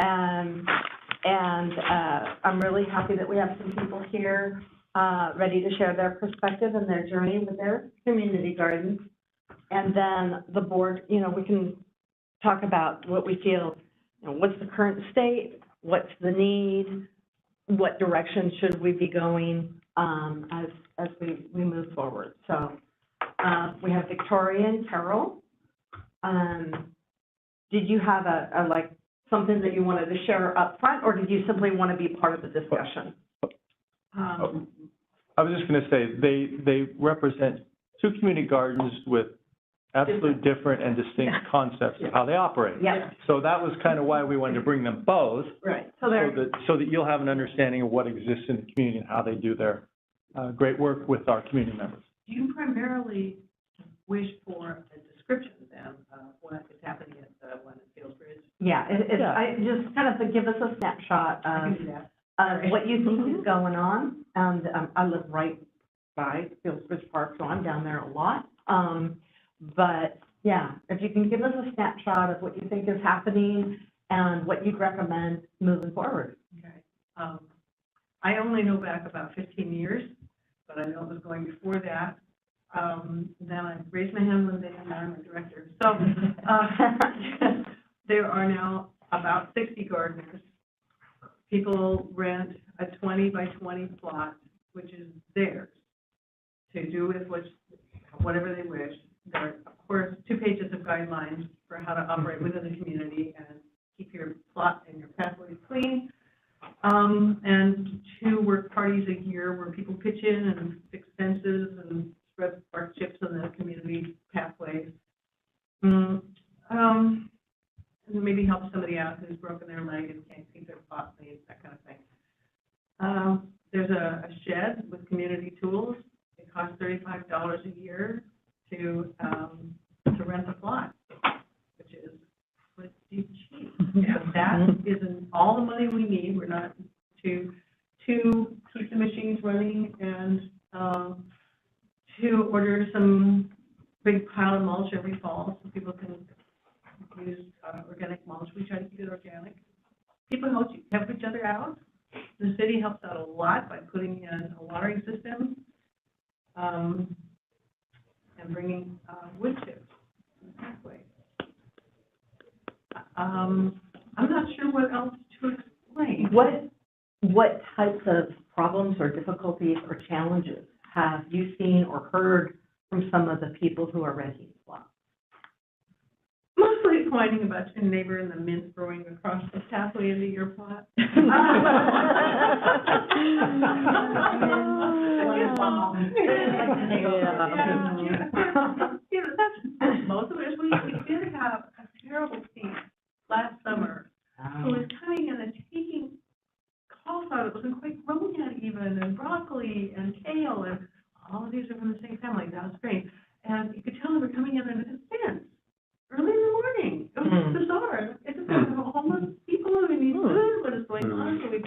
And I'm really happy that we have some people here, ready to share their perspective and their journey with their community gardens. And then the board, we can talk about what we feel, what's the current state, what's the need, what direction should we be going, as we move forward. So, we have Victoria and Carol. Did you have something that you wanted to share up front, or did you simply want to be part of the discussion? I was just gonna say, they represent two community gardens with absolute different and distinct concepts of how they operate. Yeah. So that was kind of why we wanted to bring them both, Right. so that you'll have an understanding of what exists in the community and how they do their great work with our community members. Do you primarily wish for a description then of what is happening at the one at Fields Bridge? Yeah, I just kind of to give us a snapshot I can of do that. what you think is going on. And I live right by Fields Bridge Park, so I'm down there a lot. But yeah, if you can give us a snapshot of what you think is happening and what you'd recommend moving forward. Okay. I only know back about 15 years, but I know it was going before that. Then I raised my hand one day and I'm a director. So, there are now about 60 gardeners. People rent a 20 by 20 plot, which is theirs, to do with whatever they wish. There are, of course, 2 pages of guidelines for how to operate within the community and keep your plot and your pathways clean. And 2 work parties a year where people pitch in and fix fences and spread bark chips on the community pathways. And maybe help somebody out who's broken their leg and can't keep their plot clean, that kind of thing. There's a shed with community tools. It costs $35 a year to rent a plot, which is pretty cheap. And that isn't all the money we need. We're not to keep the machines running and to order some big pile of mulch every fall so people can use organic mulch. We try to keep it organic. People help each other out. The city helps out a lot by putting in a watering system and bringing wood chips in the pathway. I'm not sure what else to explain. What types of problems or difficulties or challenges have you seen or heard from some of the people who are renting plots? Mostly whining about your neighbor and the mint growing across the pathway into your plot. You know, that's most of it. We did have a terrible thief last summer who was coming in and taking cauliflower that wasn't quite grown yet even, and broccoli and kale, and all of these are from the same family. That was great. And you could tell they were coming in and it fence early in the morning. It was bizarre. It just like homeless people who need food. What is going on? So we,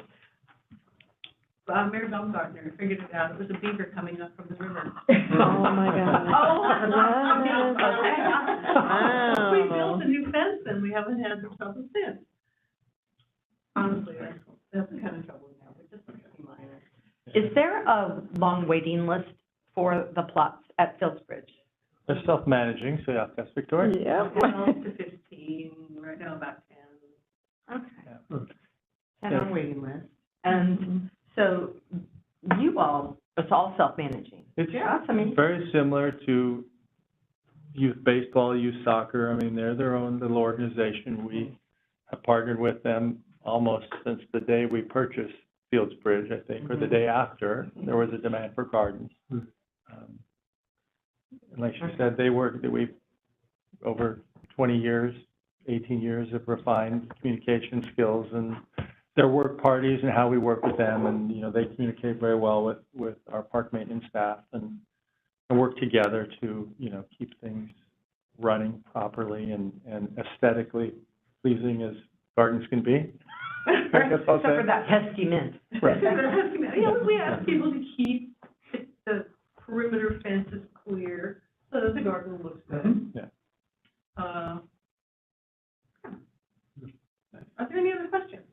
Mary Baumgartner figured it out. It was a beaver coming up from the river. Oh, my God. Wow. We built a new fence and we haven't had ourselves a fence. Honestly, that's the kind of trouble we have. We're just pretty minor. Is there a long waiting list for the plots at Fieldsbridge? They're self-managing, so yeah, that's Victoria. Yep. 12 to 15, right now about 10. Okay. Yeah. 10 on waiting list. And so you all, it's all self-managing. It's That's amazing. very similar to youth baseball, youth soccer. I mean, they're their own little organization. We have partnered with them almost since the day we purchased Fieldsbridge, I think, or the day after. There was a demand for gardens. And like she said, they work, that we've, over 20 years, 18 years have refined communication skills and their work parties and how we work with them. And, you know, they communicate very well with our park maintenance staff and work together to, you know, keep things running properly and aesthetically pleasing as gardens can be. Except for that pesky mint. Right. Yeah, we ask people to keep the perimeter fences clear so that the garden looks good. Yeah. Are there any other questions?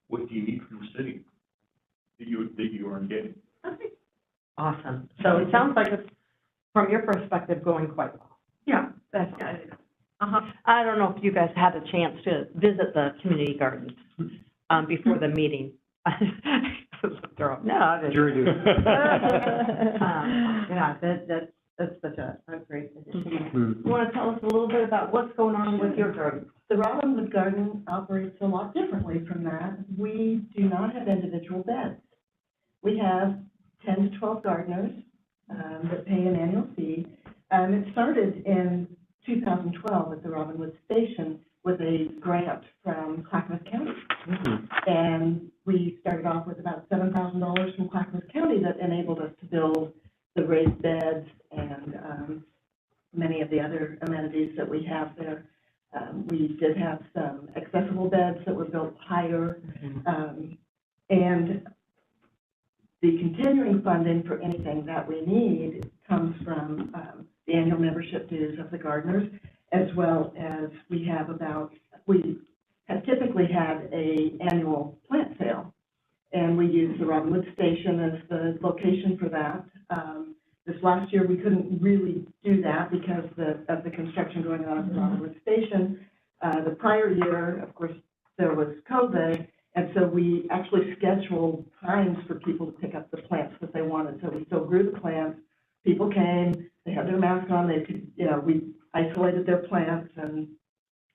What do you need from the city that you aren't getting? Okay. Awesome. So it sounds like it's, from your perspective, going quite well. Yeah. That's Yeah, awesome. it is. Uh-huh. I don't know if you guys had a chance to visit the community gardens before the meeting. No, I didn't. Jury duty. Yeah, that's such a great addition. You want to tell us a little bit about what's going on with your garden? The Robinwood Garden operates a lot differently from that. We do not have individual beds. We have 10 to 12 gardeners that pay an annual fee. It started in 2012 at the Robinwood Station with a grant from Clackamas County. And we started off with about $7,000 from Clackamas County that enabled us to build the raised beds and many of the other amenities that we have there. We did have some accessible beds that were built higher. And the continuing funding for anything that we need comes from the annual membership dues of the gardeners, as well as we have typically had a annual plant sale. And we use the Robinwood Station as the location for that. This last year, we couldn't really do that because of the construction going on at the Robinwood Station. The prior year, of course, there was COVID, and so we actually scheduled times for people to pick up the plants that they wanted. So we still grew the plants. People came, they had their mask on, they could, you know, we isolated their plants and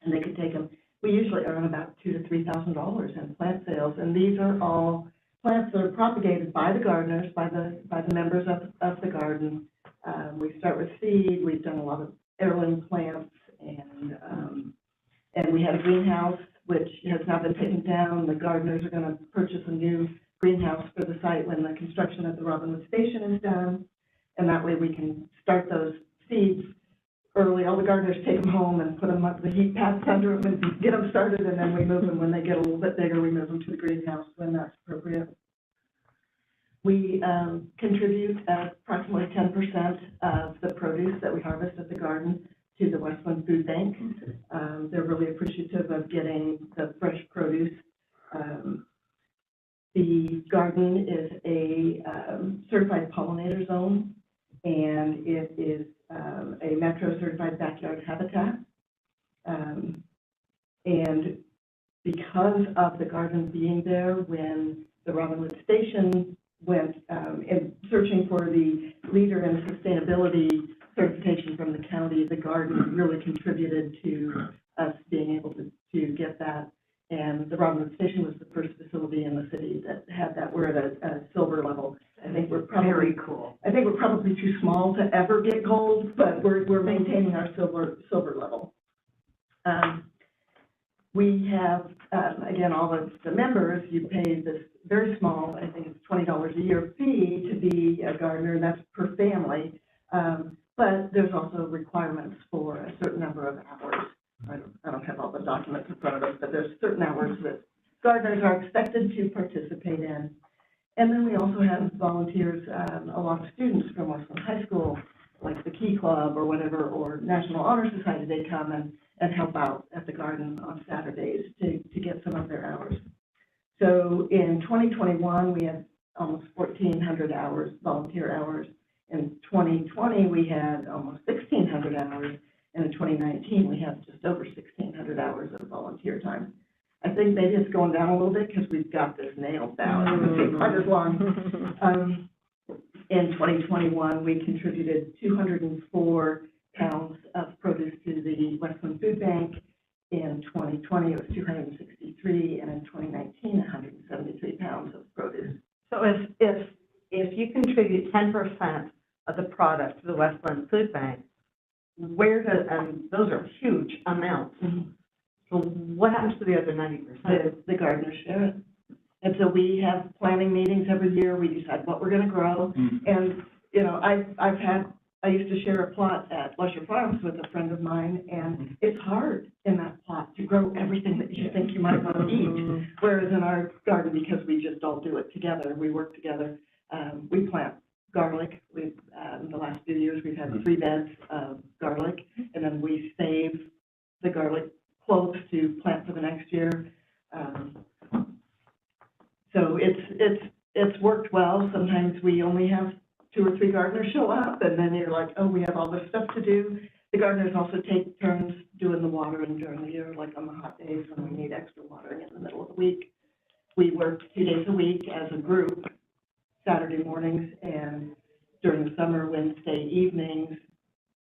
they could take them. We usually earn about $2,000 to $3,000 in plant sales, and these are all plants that are propagated by the gardeners, by the members of the garden. We start with seed. We've done a lot of heirloom plants, and we had a greenhouse which has now been taken down. The gardeners are going to purchase a new greenhouse for the site when the construction at the Robinwood Station is done, and that way we can start those seeds early. All the gardeners take them home and put them up the heat pads under them and get them started, and then we move them when they get a little bit bigger. We move them to the greenhouse when that's appropriate. We contribute approximately 10% of the produce that we harvest at the garden to the Westland Food Bank. They're really appreciative of getting the fresh produce. The garden is a certified pollinator zone, and it is a Metro certified backyard habitat. And because of the garden being there, when the Robinwood Station went in searching for the leader in sustainability certification from the county, the garden really contributed to us being able to get that. And the Robinwood Station was the first facility in the city that had that. We're at a silver level. I think we're probably Very cool. I think we're probably too small to ever get gold, but we're maintaining our silver level. We have, again, all of the members, you pay this very small, I think it's $20 a year fee to be a gardener, and that's per family. But there's also requirements for a certain number of hours. I don't have all the documents in front of us, but there's certain hours that gardeners are expected to participate in. And then we also have volunteers, a lot of students from Westland High School, like the Key Club or whatever, or National Honor Society, they come and help out at the garden on Saturdays to get some of their hours. So in 2021, we had almost 1,400 hours, volunteer hours. In 2020, we had almost 1,600 hours. And in 2019, we have just over 1,600 hours of volunteer time. I think maybe it's going down a little bit because we've got this nailed down. It doesn't take quite as long. In 2021, we contributed 204 pounds of produce to the Westland Food Bank. In 2020, it was 263, and in 2019, 173 pounds of produce. So if you contribute 10% of the product to the Westland Food Bank, where does, and those are huge amounts. Mm-hmm. So what happens to the other 90%? The gardeners share it. And so we have planning meetings every year. We decide what we're going to grow. And, you know, I used to share a plot at Lusher Farms with a friend of mine, and it's hard in that plot to grow everything that you think you might want to eat. Whereas in our garden, because we just all do it together, we work together, we plant garlic. We've, in the last few years, we've had 3 beds of garlic, and then we save the garlic cloves to plant for the next year. So it's worked well. Sometimes we only have 2 or 3 gardeners show up, and then you're like, oh, we have all this stuff to do. The gardeners also take turns doing the watering during the year, like on the hot days when we need extra watering in the middle of the week. We work 2 days a week as a group, Saturday mornings, and during the summer, Wednesday evenings.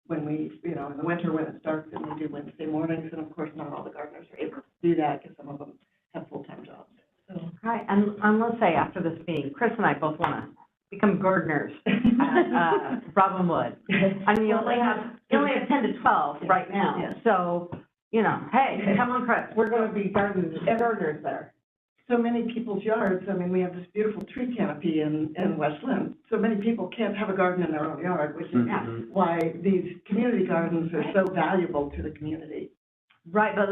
When we, you know, in the winter when it's dark, then we do Wednesday mornings, and of course, not all the gardeners are able to do that because some of them have full-time jobs. So. Right, and let's say after this meeting, Chris and I both want to become gardeners at Robinwood. I mean, you only have 10 to 12 right now. Yes. So, you know, hey, come on, Chris, we're going to be gardeners there. So many people's yards, I mean, we have this beautiful tree canopy in Westland. So many people can't have a garden in their own yard, which is why these community gardens are so valuable to the community. Right, but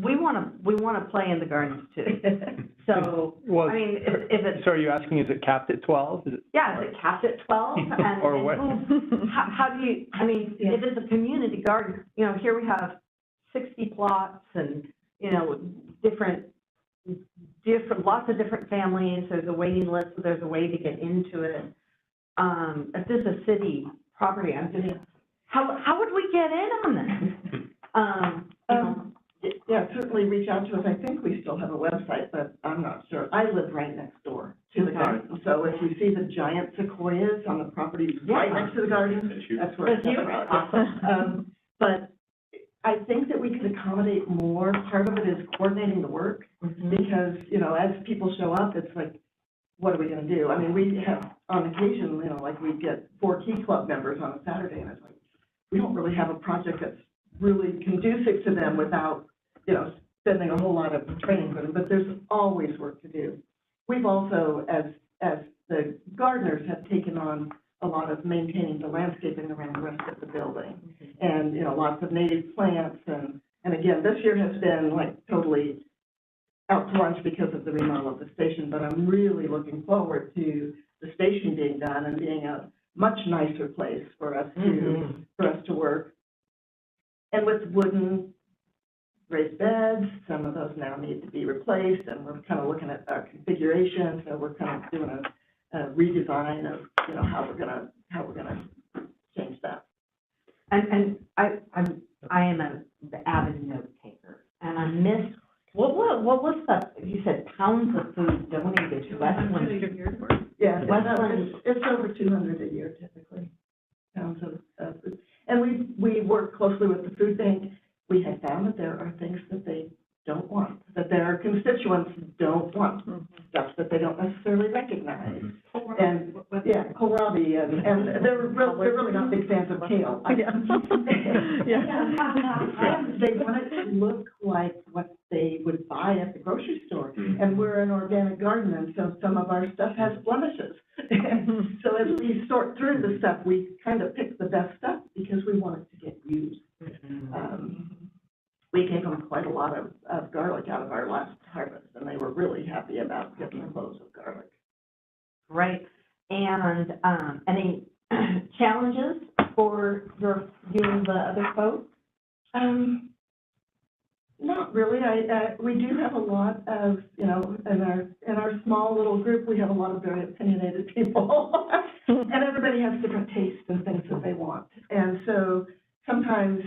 we want to play in the gardens too. So, Well, I mean, if it's... So are you asking, is it capped at 12? Is it? Yeah, is it capped at 12? And, Or what? How do you, I mean, if it's a community garden, you know, here we have 60 plots and, you know, different, lots of different families. There's a waiting list, so there's a way to get into it. If this is a city property, I'm just, how would we get in on this? Yeah, certainly reach out to us. I think we still have a website, but I'm not sure. I live right next door to the garden. So if you see the giant sequoias on the property right next to the garden, that's where it's from. But I think that we could accommodate more. Part of it is coordinating the work because, you know, as people show up, it's like, what are we going to do? I mean, we have on occasion, you know, like we get 4 Key Club members on a Saturday, and it's like, we don't really have a project that's really conducive to them without, you know, spending a whole lot of training for them, but there's always work to do. We've also, as the gardeners, have taken on a lot of maintaining the landscaping around the rest of the building. And, you know, lots of native plants, and again, this year has been like totally out to lunch because of the remodel of the station, but I'm really looking forward to the station being done and being a much nicer place for us to work. And with wooden raised beds, some of those now need to be replaced, and we're kind of looking at our configuration. So we're kind of doing a redesign of, you know, how we're gonna change that. And I am an avid note taker, and I missed, what was that, you said pounds of food donated to Westland? Yeah, Westland. it's over 200 a year typically, pounds of food. And we work closely with the food bank. We have found that there are things that they don't want, that their constituents don't want, stuff that they don't necessarily recognize. And, yeah, kohlrabi, and they're really not big fans of kale. Yeah. They want it to look like what they would buy at the grocery store. And we're an organic garden, and so some of our stuff has blemishes. So as we sort through the stuff, we kind of pick the best stuff because we want it to get used. We gave them quite a lot of garlic out of our last harvest, and they were really happy about getting the loaves of garlic. Right. And any challenges for you and the other folks? Not really. We do have a lot of, in our small little group, we have a lot of very opinionated people. And everybody has different tastes and things that they want. And so sometimes,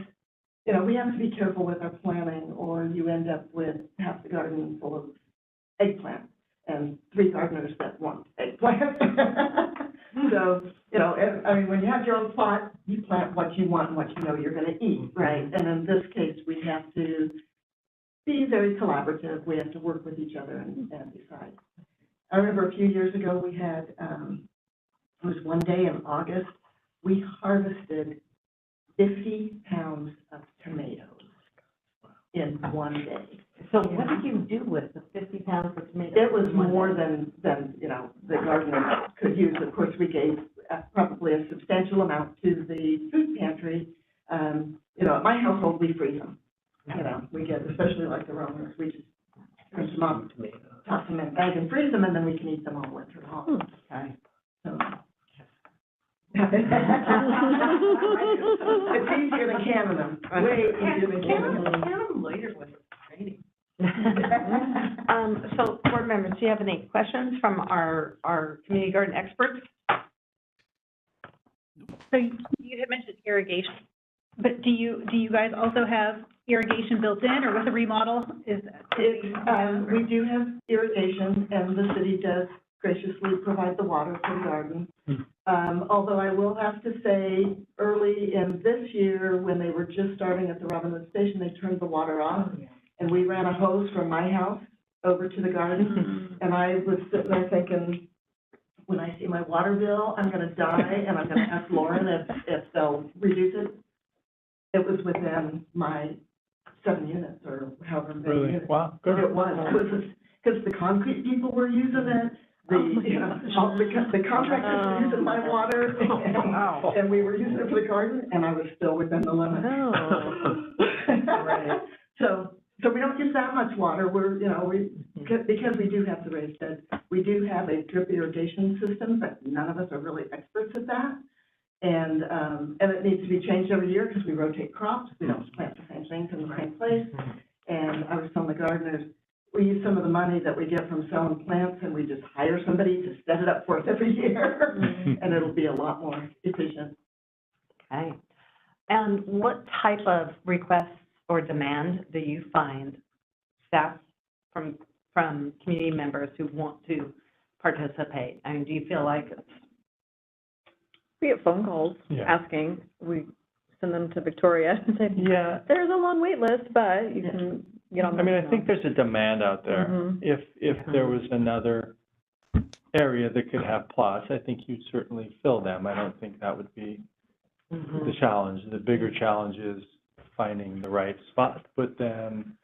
we have to be careful with our planning, or you end up with half the garden full of eggplant and 3 gardeners that want eggplant. So, when you have your own plot, you plant what you want and what you know you're going to eat, right? And in this case, we have to be very collaborative. We have to work with each other and decide. I remember a few years ago, we had, it was one day in August, we harvested 50 pounds of tomatoes in one day. So what did you do with the 50 pounds of tomatoes? It was more than the gardener could use. Of course, we gave probably a substantial amount to the food pantry. At my household, we freeze them. We get, especially like the Romans, we just print them up, toss them in a bag and freeze them, and then we can eat them all winter long. Okay. So. It's easier than canning them. Way easier than canning them. Can them later when it's raining. So, board members, do you have any questions from our community garden experts? So you had mentioned irrigation, but do you guys also have irrigation built in, or with a remodel? We do have irrigation, and the city does graciously provide the water for the garden. Although I will have to say, early in this year, when they were just starting at the Robinwood Station, they turned the water off, and we ran a hose from my house over to the garden, and I was sitting there thinking, when I see my water bill, I'm going to die, and I'm going to ask Lauren if they'll reduce it. It was within my 7 units, or however many units. Wow, good. It was, because the concrete people were using it. The contractors were using my water, and we were using it for the garden, and I was still within the limit. Right. So we don't use that much water. Because we do have the raised beds, we do have a drip irrigation system, but none of us are really experts at that. And it needs to be changed every year because we rotate crops. We don't plant the same things in the same place. And I was telling the gardeners, we use some of the money that we get from selling plants, and we just hire somebody to set it up for us every year, and it'll be a lot more efficient. Okay. And what type of requests or demand do you find staff from community members who want to participate? I mean, do you feel like We get phone calls asking. We send them to Victoria and say, there's a long wait list, but you can get on the I think there's a demand out there. If there was another area that could have plots, I think you'd certainly fill them. I don't think that would be the challenge. The bigger challenge is finding the right spot to put them,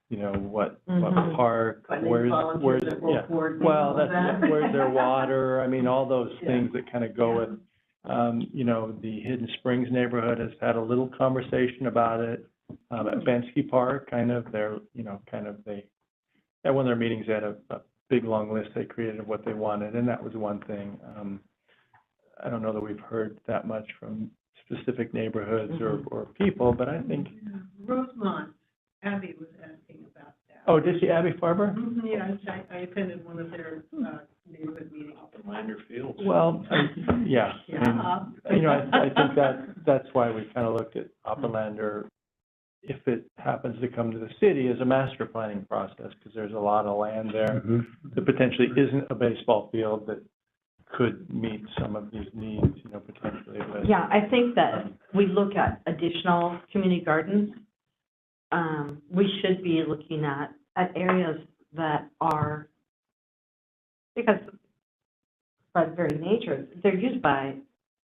what park, where's their water. I mean, all those things that kind of go with, the Hidden Springs neighborhood has had a little conversation about it. At Bensky Park, at one of their meetings, they had a big, long list they created of what they wanted, and that was one thing. I don't know that we've heard that much from specific neighborhoods or people, but I think. Rosemont, Abby was asking about that. Oh, did she, Abby Farber? Yes, I attended one of their neighborhood meetings. Lander Fields. Well, I think that's why we kind of looked at Oppenlander if it happens to come to the city as a master planning process, because there's a lot of land there that potentially isn't a baseball field that could meet some of these needs, you know, potentially. But, Yeah, I think that we look at additional community gardens. We should be looking at areas that are, because by the very nature, they're used by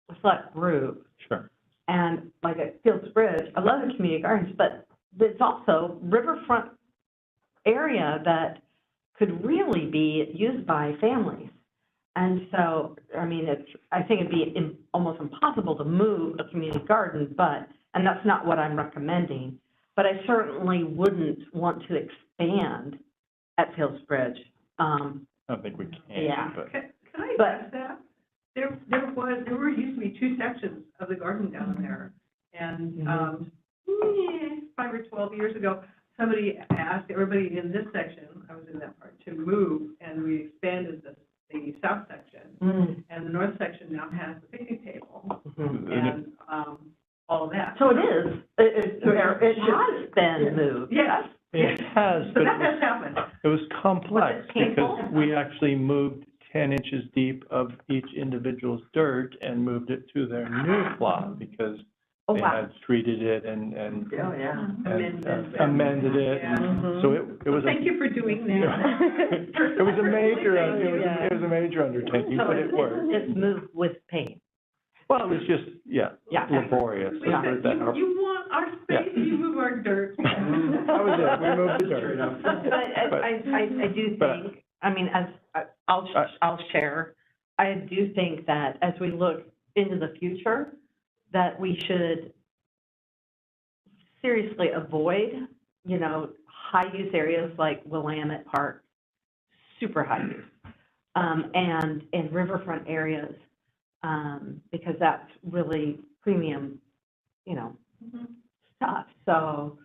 a select group. Sure. And like at Fields Bridge, I love the community gardens, but it's also riverfront area that could really be used by families. And so, I mean, I think it'd be almost impossible to move a community garden, and that's not what I'm recommending. But I certainly wouldn't want to expand at Fields Bridge. I don't think we can, Yeah. but. Can I address that? There used to be two sections of the garden down there. And, 5 or 12 years ago, somebody asked everybody in this section, I was in that part, to move, and we expanded the south section. And the north section now has the picnic table and, all of that. So it is, it has been moved. Yes. It has, So but that has happened. it was complex Was it painful? because we actually moved 10 inches deep of each individual's dirt and moved it to their new plot because Oh, they wow. had treated it and Oh, yeah. amended it. Yeah. And so it was Thank you for doing that. it was a major, Yeah. it was a major undertaking, So but it worked. it's moved with pain. Well, it was just, Yeah. laborious. We said, you want our space, you move our dirt. That was it, we moved the dirt. But I do but- think, I mean, I'll share, I do think that as we look into the future, that we should seriously avoid, you know, high-use areas like Willamette Park, super high-use, and riverfront areas, because that's really premium, you know, stuff. So,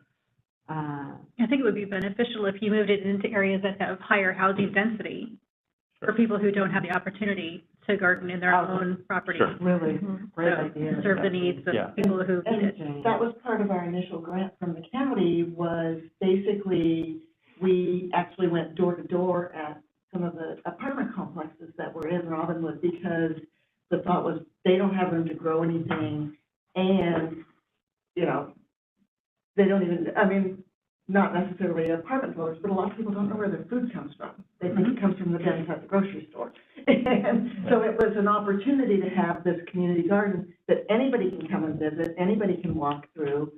I think it would be beneficial if you moved it into areas that have higher housing density for people who don't have the opportunity to garden in their own property. Sure. really, great So, idea. serve the needs of Yeah. people who need it. And that was part of our initial grant from the county, was basically, we actually went door to door at some of the apartment complexes that were in Robinwood, because the thought was, they don't have room to grow anything, and, you know, they don't even, I mean, not necessarily apartment dwellers, but a lot of people don't know where their food comes from. They think it comes from the bins at the grocery store. And so it was an opportunity to have this community garden that anybody can come and visit, anybody can walk through.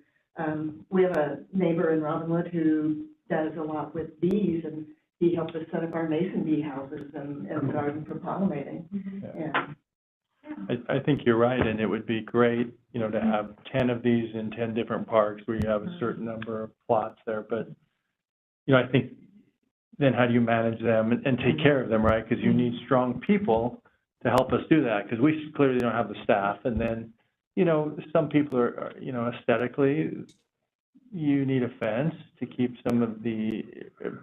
We have a neighbor in Robinwood who does a lot with bees, and he helped us set up our mason bee houses and garden for pollinating. And I think you're right, and it would be great, you know, to have 10 of these in 10 different parks where you have a certain number of plots there, but, you know, I think then how do you manage them and take care of them, right? Because you need strong people to help us do that, because we clearly don't have the staff, and then, you know, some people are, you know, aesthetically, you need a fence to keep some of the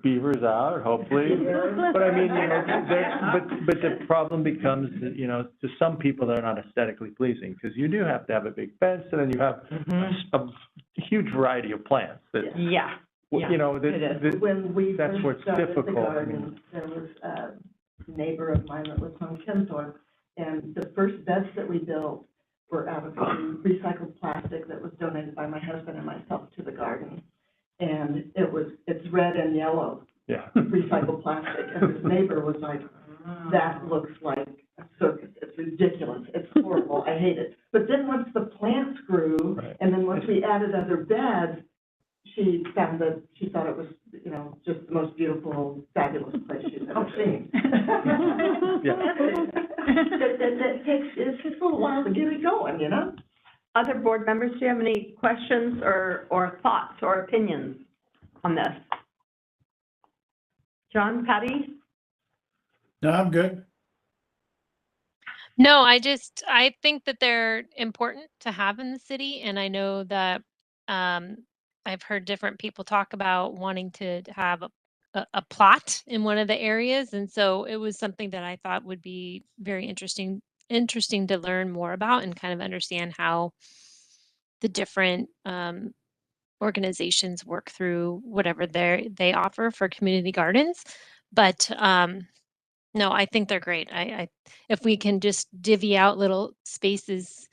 beavers out, hopefully. But I mean, you know, but the problem becomes that, you know, to some people, they're not aesthetically pleasing, because you do have to have a big fence, and then you have a huge variety of plants that, Yeah. you know, it is. that, when we that's first where it's started the difficult, I garden, mean. there was a neighbor of mine that was on Kensthorpe, and the first beds that we built were out of recycled plastic that was donated by my husband and myself to the garden. And it's red and yellow Yeah. recycled plastic, and his neighbor was like, that looks like a circus, it's ridiculous, it's horrible, I hate it. But then once the plants grew, Right. and then once we added other beds, she found that, she thought it was, you know, just the most beautiful, fabulous place she's ever seen. It takes a little while to get it going, you know? Other board members, do you have any questions or thoughts or opinions on this? John, Patty? No, I'm good. No, I think that they're important to have in the city, and I know that I've heard different people talk about wanting to have a plot in one of the areas, and so it was something that I thought would be very interesting to learn more about and kind of understand how the different organizations work through whatever they offer for community gardens. But no, I think they're great. If we can just divvy out little spaces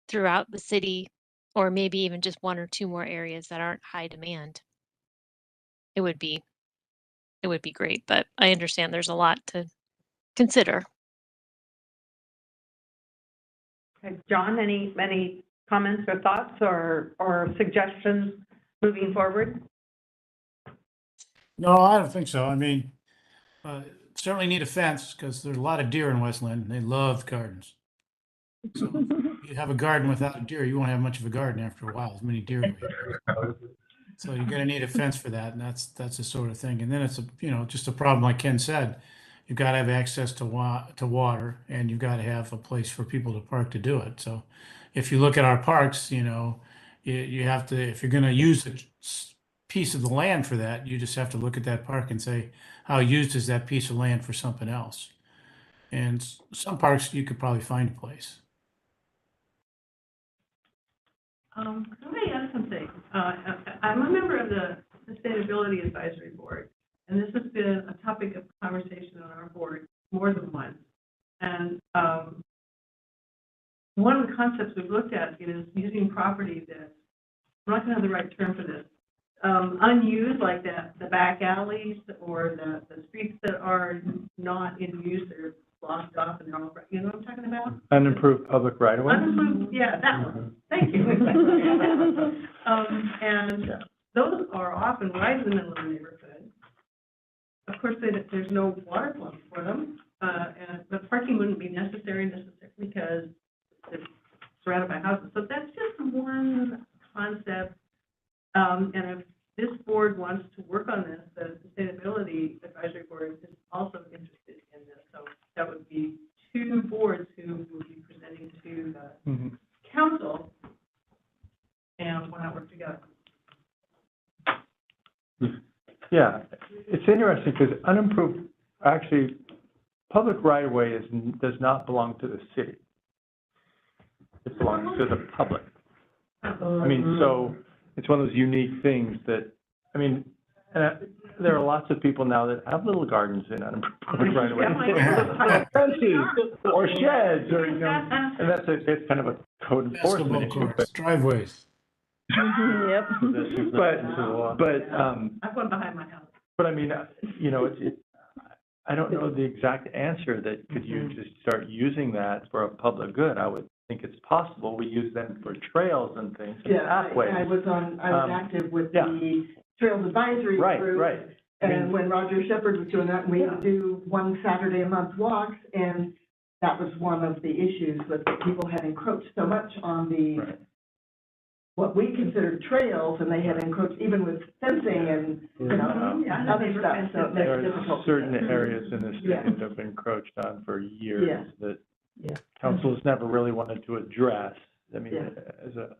throughout the city, or maybe even just one or two more areas that aren't high demand, it would be great. But I understand there's a lot to consider. Okay, John, any comments or thoughts or suggestions moving forward? No, I don't think so. I mean, certainly need a fence because there's a lot of deer in West Linn. And they love gardens. So if you have a garden without a deer, you won't have much of a garden after a while, as many deer do we. So you're gonna need a fence for that, and that's the sort of thing. And then it's just a problem, like Ken said, you've got to have access to water, and you've got to have a place for people to park to do it. So if you look at our parks, you have to, if you're gonna use a piece of the land for that, you just have to look at that park and say, how used is that piece of land for something else? And some parks, you could probably find a place. Let me add something. I'm a member of the Sustainability Advisory Board, and this has been a topic of conversation on our board more than once. And one of the concepts we've looked at is using property that, I'm not going to have the right term for this, unused, like the back alleys or the streets that are not in use, they're blocked off and they're all, you know what I'm talking about? Unimproved public right of way? Unimproved, yeah, that one. Thank you. And those are often right in the middle of the neighborhood. Of course, there's no water pump for them, but parking wouldn't be necessary because it's surrounded by houses. So that's just one concept. And if this board wants to work on this, the Sustainability Advisory Board is also interested in this. So that would be two boards who will be presenting to the council, and why not work together? Yeah, it's interesting because unimproved, actually, public right-of-way does not belong to the city. It belongs to the public. I mean, so it's one of those unique things that, I mean, there are lots of people now that have little gardens in unimproved public right-of-way. Or sheds, or, and it's kind of a code enforcement issue. Courts, driveways. Yep. But I've one behind my house. But I mean, I don't know the exact answer that could you just start using that for a public good. I would think it's possible. We use them for trails and things, and pathways. I was active with the Trails Advisory Group. Right. And when Roger Shepherd was doing that, we would do one Saturday a month walks, and that was one of the issues, was that people had encroached so much on the what we considered trails, and they had encroached even with fencing and, other stuff, so it makes There it difficult. are certain areas in this state that have been encroached on for years that council has never really wanted to address, I mean, as a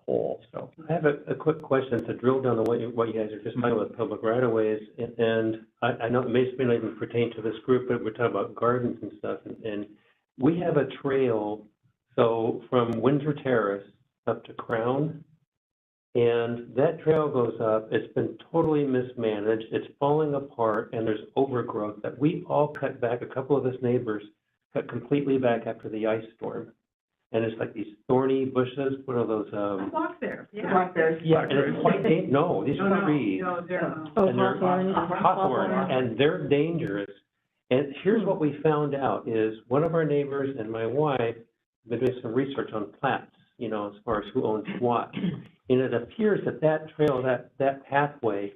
whole, so. I have a quick question to drill down on what you guys are just talking about, public right-of-ways, and I know it may not even pertain to this group, but we're talking about gardens and stuff, and we have a trail, so from Windsor Terrace up to Crown, and that trail goes up, it's been totally mismanaged, it's falling apart, and there's overgrowth that we all cut back, a couple of us neighbors cut completely back after the ice storm. And it's like these thorny bushes, what are those, I walk there, Blackberries. yeah, and it's quite no, these are trees. No, they're And they're hawthorn, and they're dangerous. And here's what we found out is one of our neighbors and my wife have been doing some research on plats, as far as who owns what. And it appears that trail, that pathway,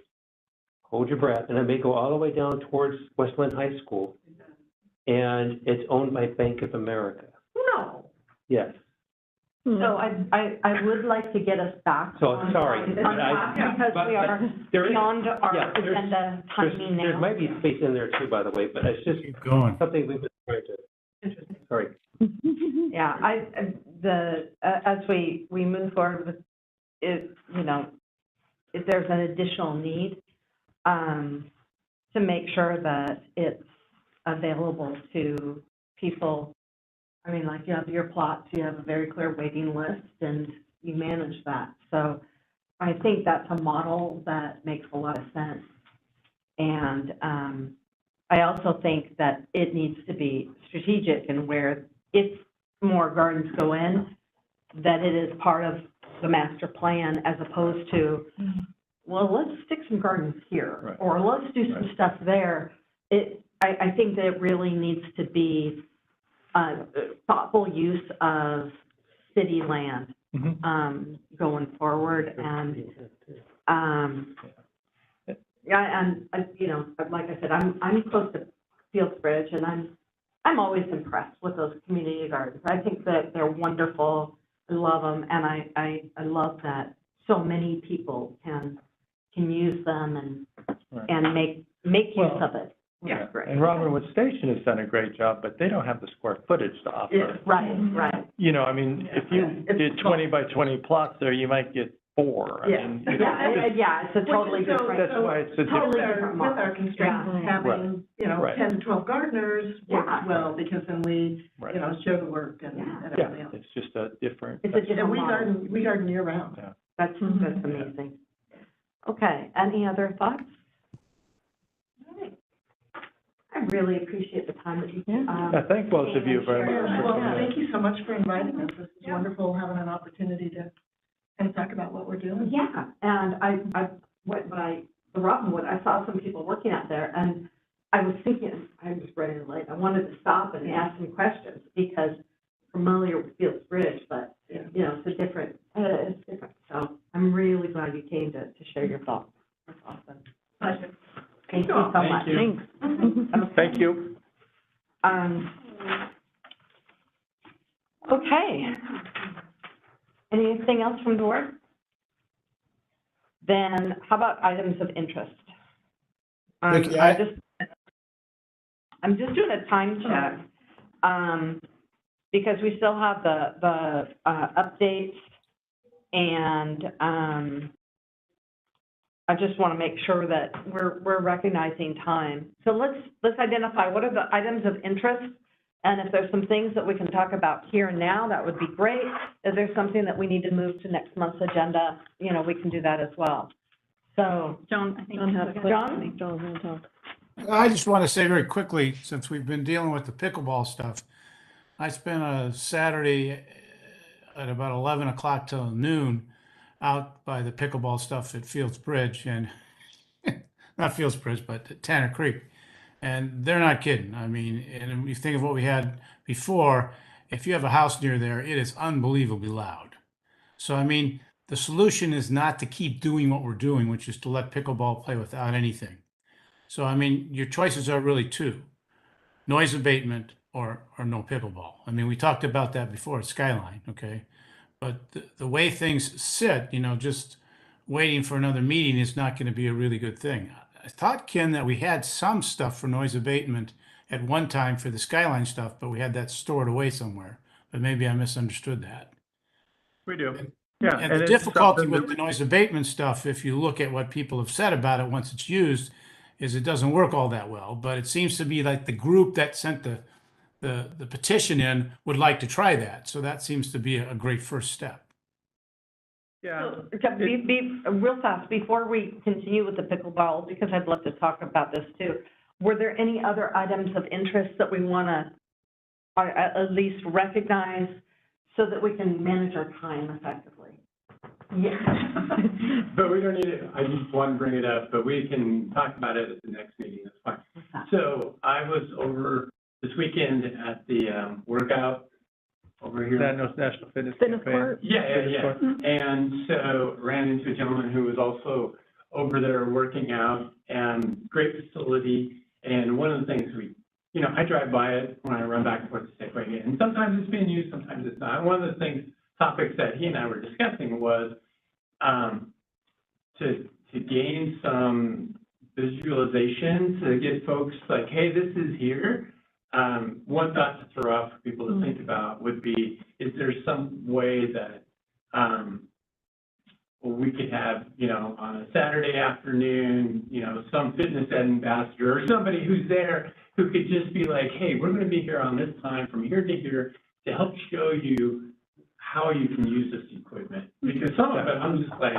hold your breath, and it may go all the way down towards West Linn High School. And it's owned by Bank of America. No. Yes. So I would like to get us back. So, sorry. on track, because we are beyond our agenda timing now. There might be space in there too, by the way, but it's just Keep going. something we've been trying to. interesting. Sorry. Yeah, as we move forward with it, if there's an additional need, to make sure that it's available to people. I mean, like you have your plots, you have a very clear waiting list, and you manage that. So I think that's a model that makes a lot of sense. And I also think that it needs to be strategic and where if more gardens go in, that it is part of the master plan as opposed to, well, let's stick some gardens here, Right. or let's do some Right. stuff there. I think that it really needs to be thoughtful use of city land going forward. And yeah, and you know, like I said, I'm close to Fields Bridge, and I'm always impressed with those community gardens. I think that they're wonderful. I love them, and I love that so many people can use them and make use of it. Yeah, That's great. and Robinwood Station has done a great job, but they don't have the square footage to offer. Right. You know, I mean, if you did 20 by 20 plots there, you might get 4. I mean, you know, It's a totally Which is so- different. that's why it's a Totally different. different With model. our constraints, Yeah. having, you know, Right. 10 to 12 gardeners works Yeah. well, because then we, Right. you know, show the work and Yeah. and Yeah, everything else. it's just a different. It's a different And model. we garden year round. Yeah. That's amazing. Okay, any other thoughts? All right. I really appreciate the time that you. Yeah, thank both of you very much for Well, coming in. thank you so much for inviting us. This is wonderful, having an opportunity to kind of talk about what we're doing. Yeah, and I went by the Robinwood, I saw some people working out there, and I was thinking, I was running late, I wanted to stop and ask some questions, because I'm familiar with Fields Bridge, but, you know, it's different. So I'm really glad you came to share your thoughts. That's awesome. Pleasure. Thank you so much. Thanks. Thank you. Okay. Anything else from the board? Then how about items of interest? Vicki, I'm just doing a time check, because we still have the updates, and, I just want to make sure that we're recognizing time. So let's identify what are the items of interest, and if there's some things that we can talk about here and now, that would be great. If there's something that we need to move to next month's agenda, you know, we can do that as well. So, Joan, I think. John? Gonna talk. I just want to say very quickly, since we've been dealing with the pickleball stuff, I spent a Saturday at about 11 o'clock till noon out by the pickleball stuff at Fields Bridge, and not Fields Bridge, but Tanner Creek. And they're not kidding. I mean, and you think of what we had before, if you have a house near there, it is unbelievably loud. So, I mean, the solution is not to keep doing what we're doing, which is to let pickleball play without anything. So, I mean, your choices are really two: noise abatement or no pickleball. I mean, we talked about that before at Skyline, okay? But the way things sit, you know, just waiting for another meeting is not going to be a really good thing. I thought, Ken, that we had some stuff for noise abatement at one time for the Skyline stuff, but we had that stored away somewhere. But maybe I misunderstood that. We do. Yeah. And the it's difficulty something with that the noise abatement stuff, if you look at what people have said about it once it's used, is it doesn't work all that well. But it seems to be like the group that sent the petition in would like to try that. So that seems to be a great first step. Yeah. So, be real fast, before we continue with the pickleball, because I'd love to talk about this too, were there any other items of interest that we want to at least recognize so that we can manage our time effectively? Yeah. But we don't need it, I just want to bring it up, but we can talk about it at the next meeting, that's fine. So I was over this weekend at the workout over here. National Fitness Fitness Campaign. court? Yeah. And so ran into a gentleman who was also over there working out, and great facility. And one of the things you know, I drive by it when I run back and forth to Safeway, and sometimes it's being used, sometimes it's not. And one of the topics that he and I were discussing was to gain some visualization to get folks like, hey, this is here. One thought to throw out for people to think about would be, is there some way that we could have, you know, on a Saturday afternoon, you know, some fitness ambassador or somebody who's there who could just be like, hey, we're going to be here on this time from here to here to help show you how you can use this equipment. Because some of it, I'm just like,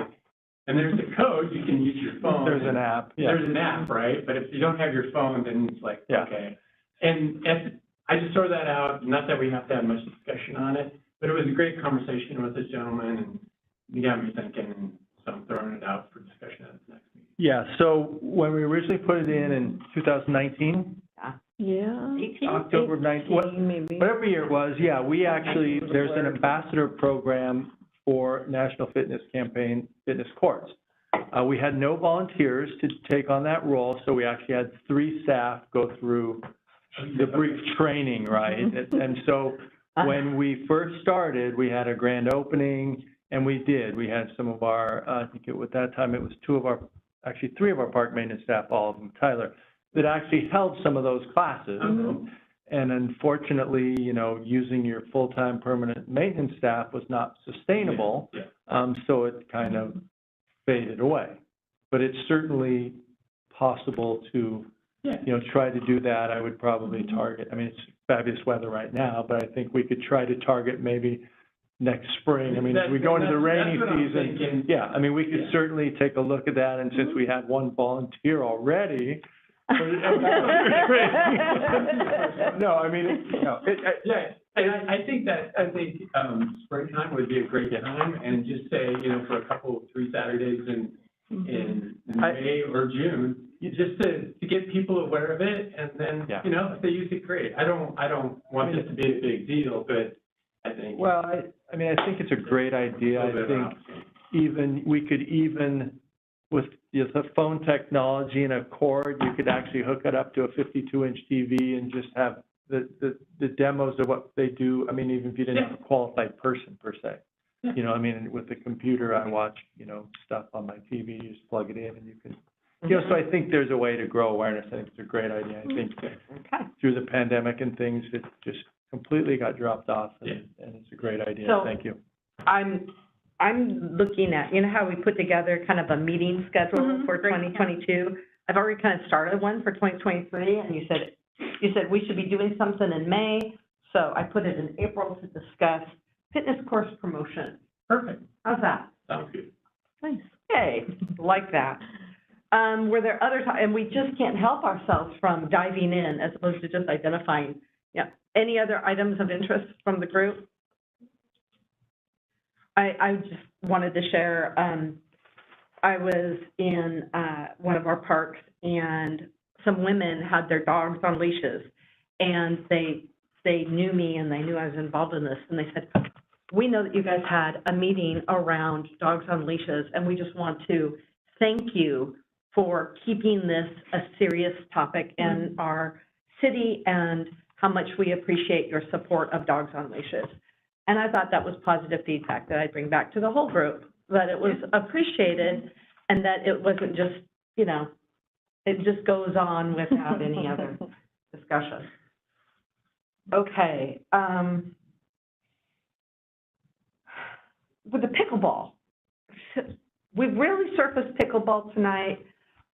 and there's a code, you can use your phone. There's an app, yeah. There's an app, right? But if you don't have your phone, then it's like, Yeah. okay. And I just throw that out, not that we have to have much discussion on it, but it was a great conversation with this gentleman, and you got me thinking, and so I'm throwing it out for discussion at the next meeting. Yeah, so when we originally put it in 2019, Yeah. October 9th, Maybe. whatever year it was, yeah, we actually, there's an ambassador program for National Fitness Campaign Fitness Courts. We had no volunteers to take on that role, so we actually had 3 staff go through the brief training, right? And so when we first started, we had a grand opening, and we did. We had some of our, I think at that time it was 3 of our park maintenance staff, all of them, Tyler, that actually held some of those classes. And unfortunately, you know, using your full-time permanent maintenance staff was not sustainable. So it kind of faded away. But it's certainly possible to, you know, try to do that. I would probably target, I mean, it's fabulous weather right now, but I think we could try to target maybe next spring. I mean, as we go into the rainy season, yeah, I mean, we could certainly take a look at that. And since we had 1 volunteer already, no, I mean, you know, Yeah, and I think springtime would be a great time, and just say, you know, for a couple, 3 Saturdays in May or June, just to get people aware of it, and then, you know, if they use it, great. I don't want this to be a big deal, but I think. Well, I mean, I think it's a great idea. I think we could with the phone technology and a cord, you could actually hook it up to a 52-inch TV and just have the demos of what they do. I mean, even if you didn't have a qualified person per se. You know, I mean, with the computer, I watch, you know, stuff on my TV, you just plug it in and you can, you know, so I think there's a way to grow awareness. I think it's a great idea. I think through the pandemic and things, it just completely got dropped off, and it's a great idea. So, thank you. I'm looking at, you know how we put together kind of a meeting schedule for 2022? I've already kind of started one for 2023, and you said we should be doing something in May, so I put it in April to discuss fitness course promotion. Perfect. How's that? Sounds good. Nice. Yay, like that. Were there other, and we just can't help ourselves from diving in as opposed to just identifying. Yeah. Any other items of interest from the group? I just wanted to share, I was in one of our parks, and some women had their dogs on leashes, and they knew me and they knew I was involved in this, and they said, we know that you guys had a meeting around dogs on leashes, and we just want to thank you for keeping this a serious topic in our city and how much we appreciate your support of dogs on leashes. And I thought that was positive feedback that I'd bring back to the whole group, that it was appreciated and that it wasn't just, you know, it just goes on without any other discussion. Okay. With the pickleball, we've really surfaced pickleball tonight.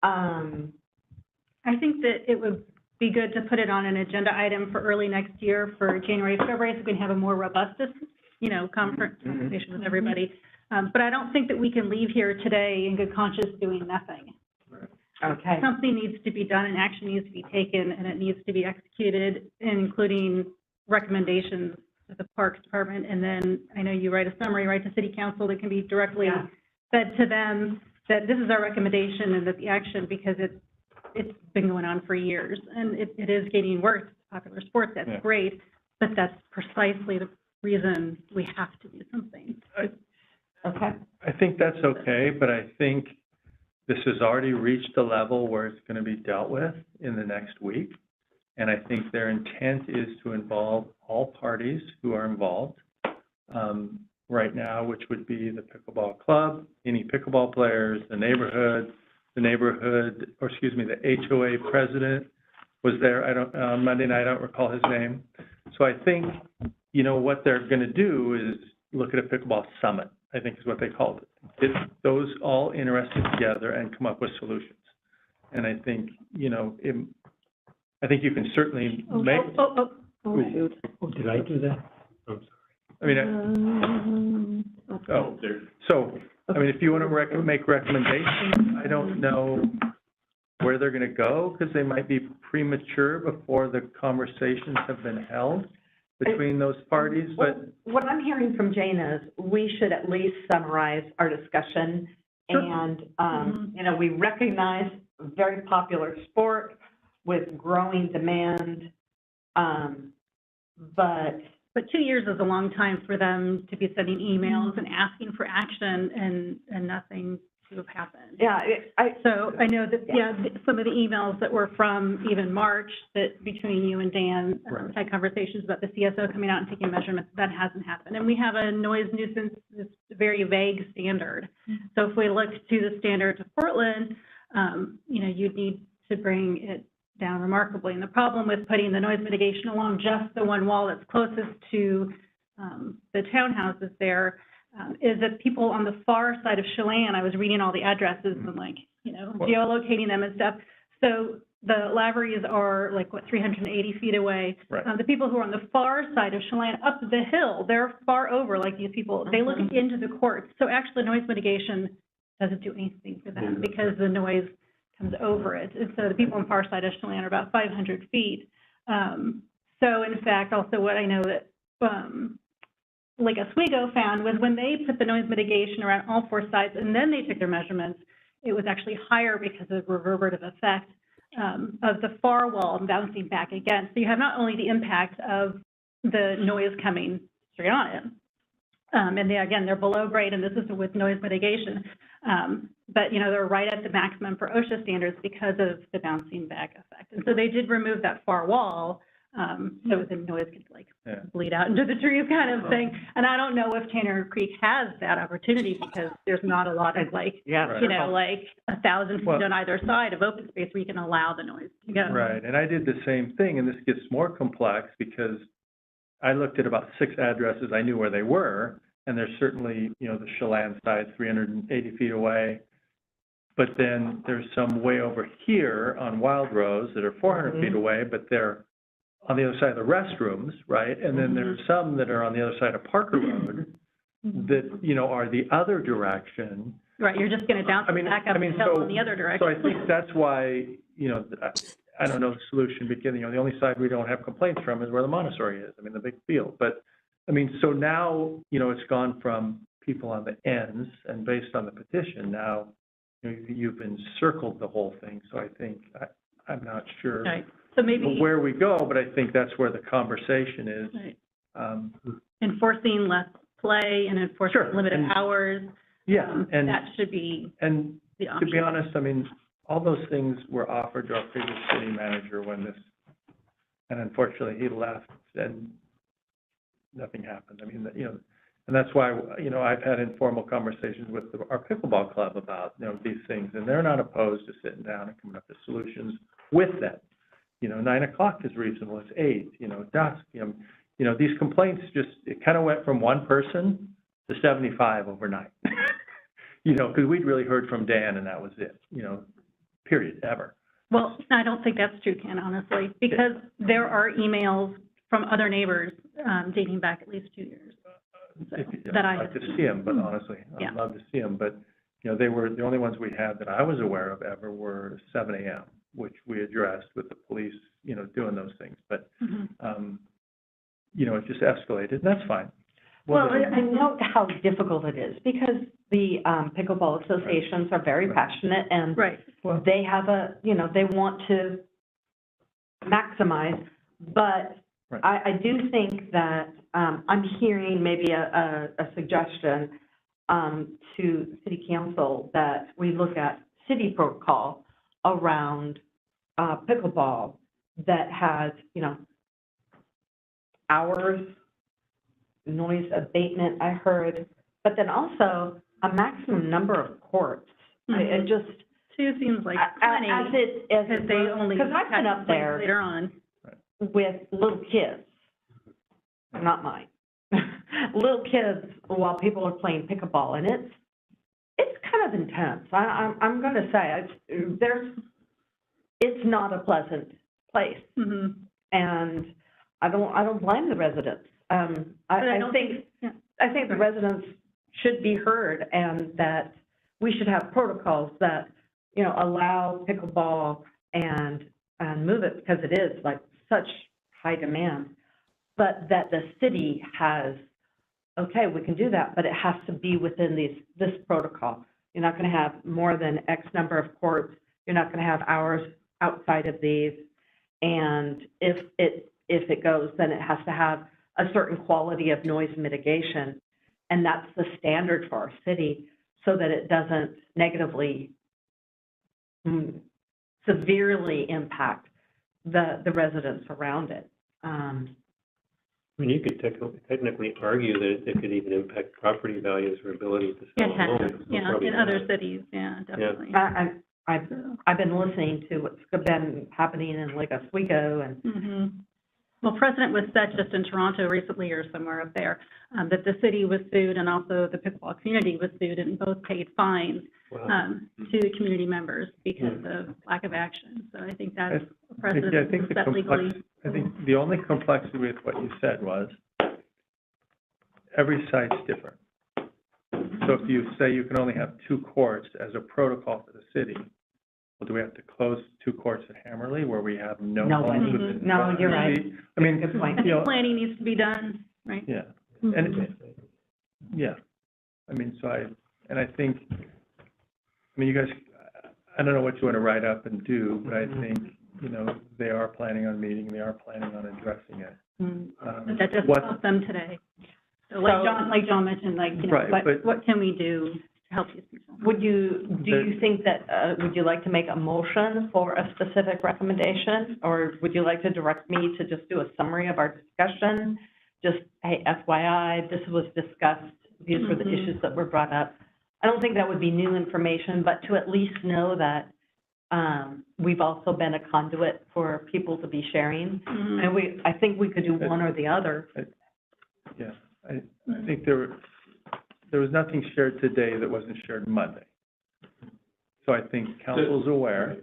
I think that it would be good to put it on an agenda item for early next year for January, February, so we can have a more robust, you know, conversation with everybody. But I don't think that we can leave here today in good conscience doing nothing. Okay. Something needs to be done and action needs to be taken, and it needs to be executed, including recommendations to the Parks Department. And then I know you write a summary, right, to City Council that can be directly fed to them, that this is our recommendation and that the action, because it's been going on for years, and it is getting worse. Popular sport, that's great, but that's precisely the reason we have to do something. Okay. I think that's okay, but I think this has already reached a level where it's going to be dealt with in the next week, and I think their intent is to involve all parties who are involved right now, which would be the pickleball club, any pickleball players, the neighborhood, or excuse me, the HOA president was there. Monday night, I don't recall his name. So I think, you know, what they're going to do is look at a pickleball summit, I think is what they called it. Get those all interested together and come up with solutions. And I think, you know, I think you can certainly make. Shoot. Oh, did I do that? I'm sorry. I mean, mean, if you want to make recommendations, I don't know where they're going to go, because they might be premature before the conversations have been held between those parties, but. What I'm hearing from Jane is we should at least summarize our discussion. And, you know, we recognize a very popular sport with growing demand, But 2 years is a long time for them to be sending emails and asking for action and nothing to have happened. Yeah, So I know that, some of the emails that were from even March, that between you and Dan, Right. had conversations about the CSO coming out and taking measurements, that hasn't happened. And we have a noise nuisance, this very vague standard. So if we look to the standard of Portland, you know, you'd need to bring it down remarkably. And the problem with putting the noise mitigation along just the one wall that's closest to the townhouses there is that people on the far side of Chelan, I was reading all the addresses and like, you know, geolocating them and stuff. So the Laverys are like, what, 380 feet away. Right. The people who are on the far side of Chelan, up the hill, they're far over, like these people, they look into the courts. So actually noise mitigation doesn't do anything for them because the noise comes over it. And so the people on the far side of Chelan are about 500 feet. So in fact, also what I know that like Oswego found was when they put the noise mitigation around all four sides and then they took their measurements, it was actually higher because of the reverberative effect of the far wall bouncing back again. So you have not only the impact of the noise coming straight on it, and they, again, they're below grade, and this is with noise mitigation, but, you know, they're right at the maximum for OSHA standards because of the bouncing back effect. And so they did remove that far wall, so the noise could, like, bleed out into the trees kind of thing. And I don't know if Tanner Creek has that opportunity because there's not a lot of, like, you know, like 1,000 feet on either side of open space where you can allow the noise to go. Right, and I did the same thing, and this gets more complex because I looked at about 6 addresses. I knew where they were, and there's certainly, you know, the Chelan side, 380 feet away. But then there's some way over here on Wild Rose that are 400 feet away, but they're on the other side of the restrooms, right? And then there's some that are on the other side of Parker Road that, you know, are the other direction. Right, you're just going to bounce back up the hill in the other direction. So I think that's why, you know, I don't know the solution, because, you know, the only side we don't have complaints from is where the Montessori is, I mean, the big field. But, I mean, so now, you know, it's gone from people on the ends, and based on the petition, now, you know, you've encircled the whole thing. So I think, I'm not sure so maybe where we go, but I think that's where the conversation is. Enforcing less play and enforcing limited hours. Yeah, and that should be the option. To be honest, I mean, all those things were offered to our previous city manager when this, and unfortunately he left and nothing happened. I mean, you know, and that's why, you know, I've had informal conversations with our pickleball club about, you know, these things, and they're not opposed to sitting down and coming up with solutions with them. You know, 9 o'clock is reasonable, it's 8, you know, dusk, you know, these complaints just, it kind of went from one person to 75 overnight. You know, because we'd really heard from Dan and that was it, you know, period, ever. Well, I don't think that's true, Ken, honestly, because there are emails from other neighbors dating back at least 2 years. So, that I'd like to see them, but honestly, I'd love to see them. But, you know, they were, the only ones we had that I was aware of ever were 7 a.m., which we addressed with the police, you know, doing those things. But, you know, it just escalated, and that's fine. Well, I know how difficult it is because the pickleball associations are very passionate and they have a, you know, they want to maximize, but I do think that I'm hearing maybe a suggestion to City Council that we look at city protocol around pickleball that has, you know, hours, noise abatement, I heard, but then also a maximum number of courts. It just 2 seems like plenty. As they only, because I've been up there later on with little kids, not mine, little kids while people are playing pickleball, and it's kind of intense. I'm going to say it's not a pleasant place, and I don't blame the residents. I think the residents should be heard, and that we should have protocols that, you know, allow pickleball and move it, because it is like such high demand, but that the city has, okay, we can do that, but it has to be within this protocol. You're not going to have more than X number of courts. You're not going to have hours outside of these. And if it goes, then it has to have a certain quality of noise mitigation. And that's the standard for our city, so that it doesn't negatively, severely impact the residents around it. I mean, you could technically argue that it could even impact property values or ability to sell It has, homes. yeah, in other cities, yeah, definitely. I've been listening to what's been happening in Lake Oswego, and Mm-hmm. Well, precedent was set just in Toronto recently or somewhere up there, that the city was sued and also the pickleball community was sued, and both paid fines to the community members because of lack of action. So I think that's a precedent I think set legally. I think the only complexity with what you said was every site's different. So if you say you can only have 2 courts as a protocol for the city, well, do we have to close 2 courts at Hammerley where we have no homes within? No, you're right. I mean, Good point. I you know, think planning needs to be done, right? yeah, and, yeah, I mean, so I think, I mean, you guys, I don't know what you want to write up and do, but I think, you know, they are planning on meeting, they are planning on addressing it. But that just cost them today. So like John mentioned, like, you know, Right, what can we do to help these people? Do you think that, would you like to make a motion for a specific recommendation? Or would you like to direct me to just do a summary of our discussion? Just, hey, FYI, this was discussed, these were the issues that were brought up. I don't think that would be new information, but to at least know that we've also been a conduit for people to be sharing. And I think we could do one or the other. Yeah, I think there was nothing shared today that wasn't shared Monday. So I think council's aware.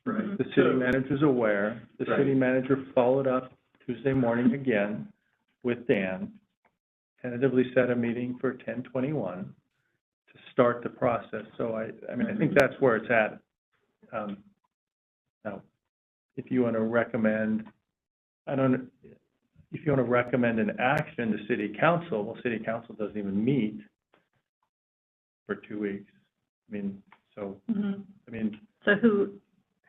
Right. The city manager's aware. The city manager followed up Tuesday morning again with Dan, tentatively set a meeting for 10/21 to start the process. So I mean, I think that's where it's at. Now, if you want to recommend, if you want to recommend an action to city council, well, city council doesn't even meet for 2 weeks. I mean, so, I mean. So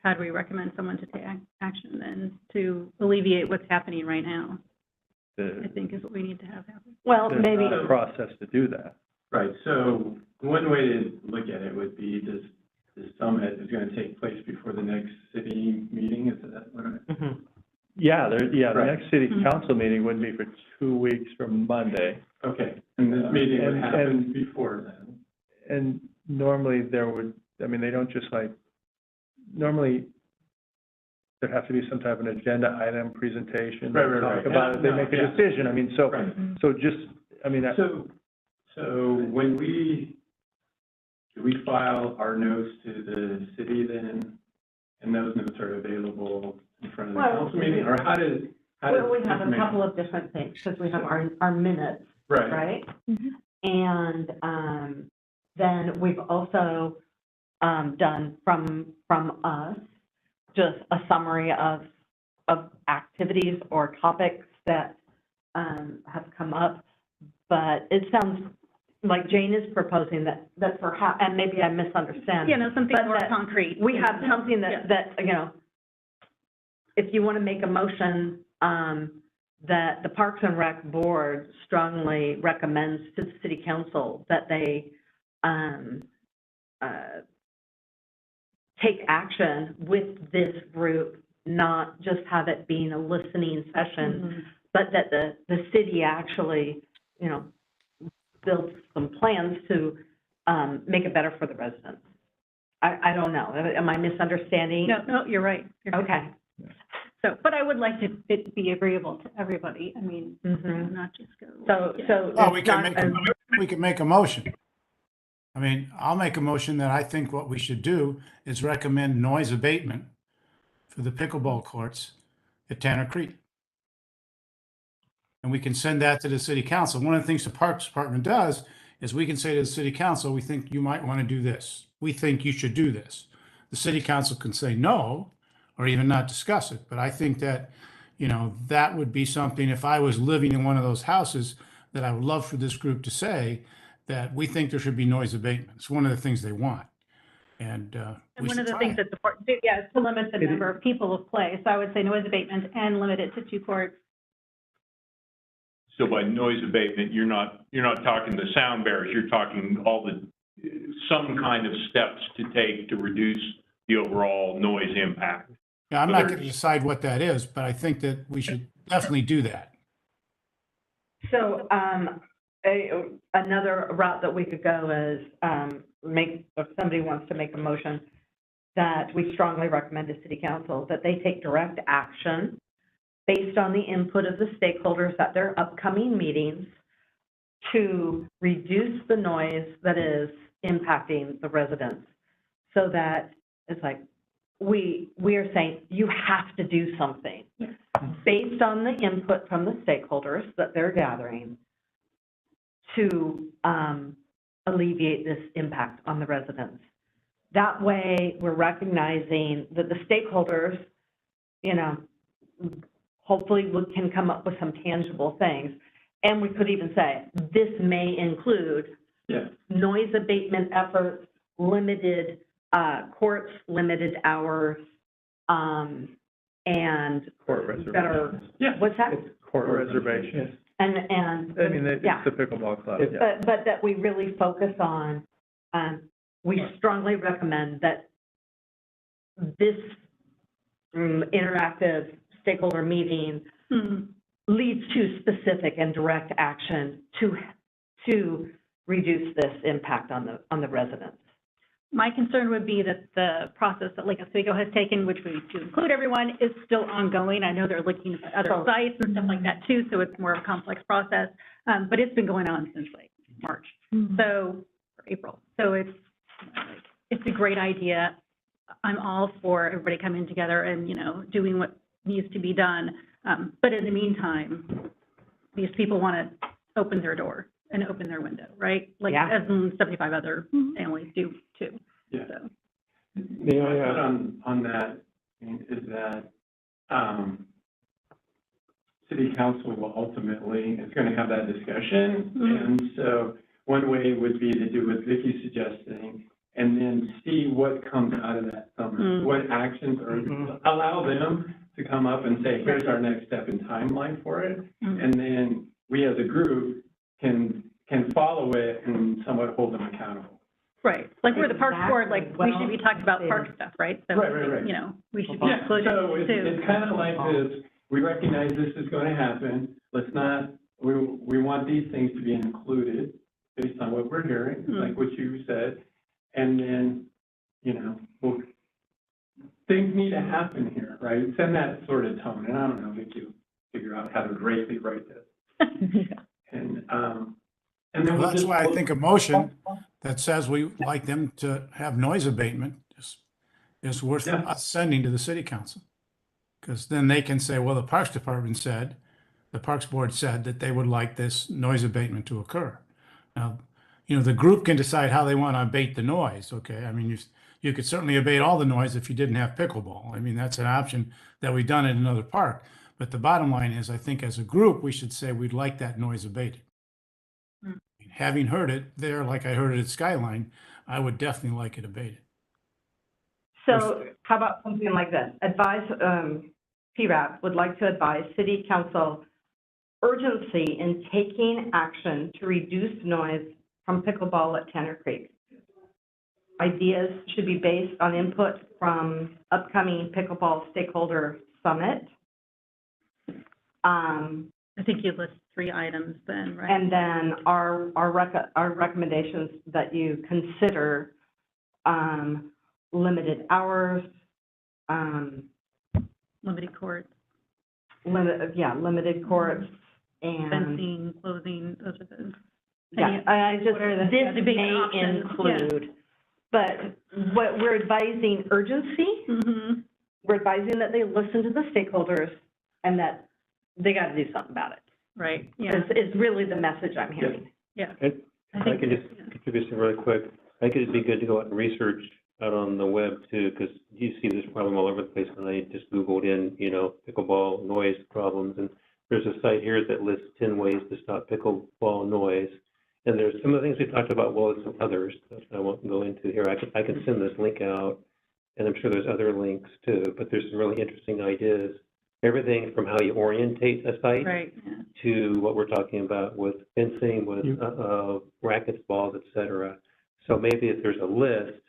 how do we recommend someone to take action then to alleviate what's happening right now? I think is what we need to have happen. Well, there's maybe. not a process to do that. Right, so one way to look at it would be this summit is going to take place before the next city meeting, is that what I? Yeah, the Right. next city council meeting wouldn't be for 2 weeks from Monday. Okay, and this meeting would And- happen and- before then. And normally there would, I mean, they don't just like, normally there has to be some type of an agenda item presentation. Right. Talk about it, they make a decision. I mean, so, Right. so just, I mean, So when do we file our notes to the city then, and those notes are available in front of the Well, council meeting, or how does? Well, we have a couple of different things, because we have our minutes, right? And then we've also done from us just a summary of activities or topics that have come up. But it sounds like Jane is proposing that perhaps, and maybe I misunderstand. Yeah, no, something but more that concrete. We have something that, you know, if you want to make a motion, that the Parks and Rec Board strongly recommends to the city council that they take action with this group, not just have it being a listening session, but that the city actually, you know, builds some plans to make it better for the residents. I don't know. Am I misunderstanding? No, you're right. Okay. So, but I would like it be agreeable to everybody. I mean, not just go. So. Oh, we can make a motion. I mean, I'll make a motion that I think what we should do is recommend noise abatement for the pickleball courts at Tanner Creek. And we can send that to the city council. One of the things the Parks Department does is we can say to the city council, we think you might want to do this. We think you should do this. The city council can say no, or even not discuss it. But I think that, that would be something, if I was living in one of those houses, that I would love for this group to say that we think there should be noise abatement. It's one of the things they want. And And we one should of the try things it. that's important, too, yeah, is to limit the number of people of play. So I would say noise abatement and limit it to 2 courts. So by noise abatement, you're not talking the sound barriers, you're talking some kind of steps to take to reduce the overall noise impact. Yeah, I'm not going to decide what that is, but I think that we should definitely do that. So, another route that we could go is, if somebody wants to make a motion, that we strongly recommend to city council that they take direct action based on the input of the stakeholders at their upcoming meetings to reduce the noise that is impacting the residents. So that it's like, we are saying, you have to do something based on the input from the stakeholders that they're gathering to alleviate this impact on the residents. That way, we're recognizing that the stakeholders, hopefully we can come up with some tangible things. And we could even say, this may include noise abatement efforts, limited courts, limited hours, and Court better, reservations. what's that? Court reservations. And, I mean, it's yeah. the pickleball club, yeah. But that we really focus on, we strongly recommend that this interactive stakeholder meeting leads to specific and direct action to reduce this impact on the residents. My concern would be that the process that Lake Oswego has taken, which we to include everyone, is still ongoing. I know they're looking at other sites and stuff like that too, so it's more of a complex process. But it's been going on since like March, or April. So it's a great idea. I'm all for everybody coming together and, doing what needs to be done. But in the meantime, these people want to open their door and open their window, right? Like, as 75 other families do too. Yeah. So. The only thought on that is that city council will ultimately is going to have that discussion, and so one way would be to do what Vicky's suggesting, and then see what comes out of that summit, what actions are allow them to come up and say, here's our next step and timeline for it, and then we as a group can follow it and somewhat hold them accountable. Right, like we're the parks board, like we should be talking about park stuff, right? So, Right. We should be Yeah, included so too. it's kind of like this, we recognize this is going to happen, let's not, we want these things to be included based on what we're hearing, like what you said, and then, things need to happen here, right? Send that sort of tone, and I don't know if you figure out how to greatly write this. And then Well, that's why I we'll think a motion that says we like them to have noise abatement is worth us sending to the city council. Because then they can say, well, the Parks Department said, the Parks Board said that they would like this noise abatement to occur. Now, the group can decide how they want to abate the noise, okay? I mean, you could certainly abate all the noise if you didn't have pickleball. I mean, that's an option that we've done in another park. But the bottom line is, I think as a group, we should say we'd like that noise abated. Having heard it there, like I heard it at Skyline, I would definitely like it abated. So how about something like this? PRAP would like to advise city council urgency in taking action to reduce noise from pickleball at Tanner Creek. Ideas should be based on input from upcoming pickleball stakeholder summit. I think you list 3 items then, right? And then our recommendations that you consider limited hours, Limited courts, limited courts, and fencing, clothing, those are the. This may include, but what we're advising urgency, we're advising that they listen to the stakeholders and that they got to do something about it. Right, yeah. Is really the message I'm hearing. Yeah. If I could just contribute some really quick. I think it'd be good to go out and research out on the web too, because you see this problem all over the place. When I just Googled in, pickleball noise problems, and there's a site here that lists 10 ways to stop pickleball noise. And there's some of the things we talked about, well, and some others that I won't go into here. I can send this link out, and I'm sure there's other links too, but there's some really interesting ideas. Everything from how you orientate a site Right, yeah. to what we're talking about with fencing, with rackets, balls, et cetera. So maybe if there's a list,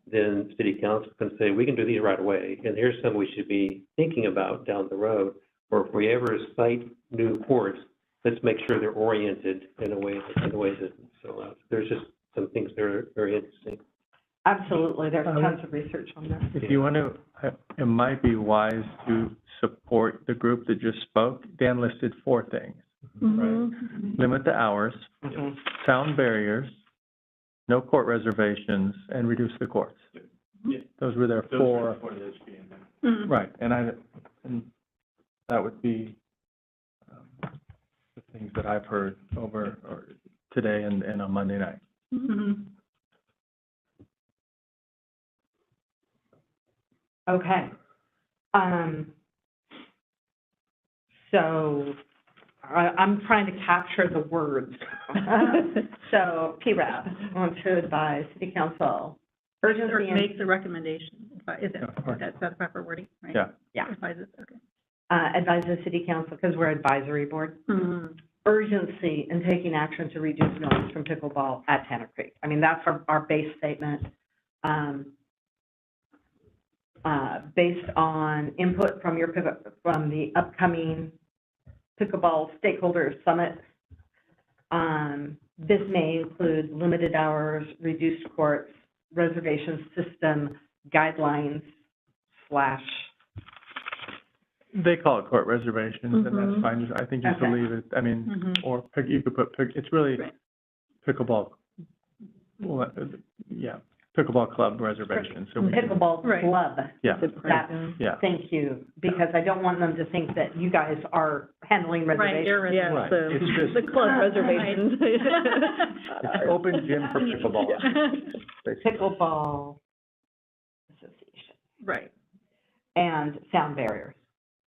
then city council can say, we can do these right away, and here's some we should be thinking about down the road. Or if we ever cite new courts, let's make sure they're oriented in a way that, so there's just some things that are very interesting. Absolutely, there's tons of research on that. If you want to, it might be wise to support the group that just spoke. Dan listed 4 things, right? Limit the hours, sound barriers, no court reservations, and reduce the courts. Yeah. Those were their Those 4. are 4 that should be in there. Right, and that would be the things that I've heard over today and on Monday night. Okay. So I'm trying to capture the words. So PRAB wants to advise city council Or urgency and make the recommendation. Is Yeah, that the proper wording, right? Yeah. Yeah. Advises, okay. Advise the city council, because we're advisory board, urgency in taking action to reduce noise from pickleball at Tanner Creek. I mean, that's our base statement. Based on input from from the upcoming pickleball stakeholder summit. This may include limited hours, reduced courts, reservation system guidelines / They call it court reservations, and that's fine. I think you Okay. can leave it, I mean, or you could put, it's really Right. pickleball, well, yeah, pickleball club reservations. So we can- pickleball Right. club. Yeah, That's, yeah. thank you, because I don't want them to think that you guys are handling Right, reservations. you're Right. It's just, The club reservations. it's open gym for pickleball. basically. Pickleball association Right, and sound barriers.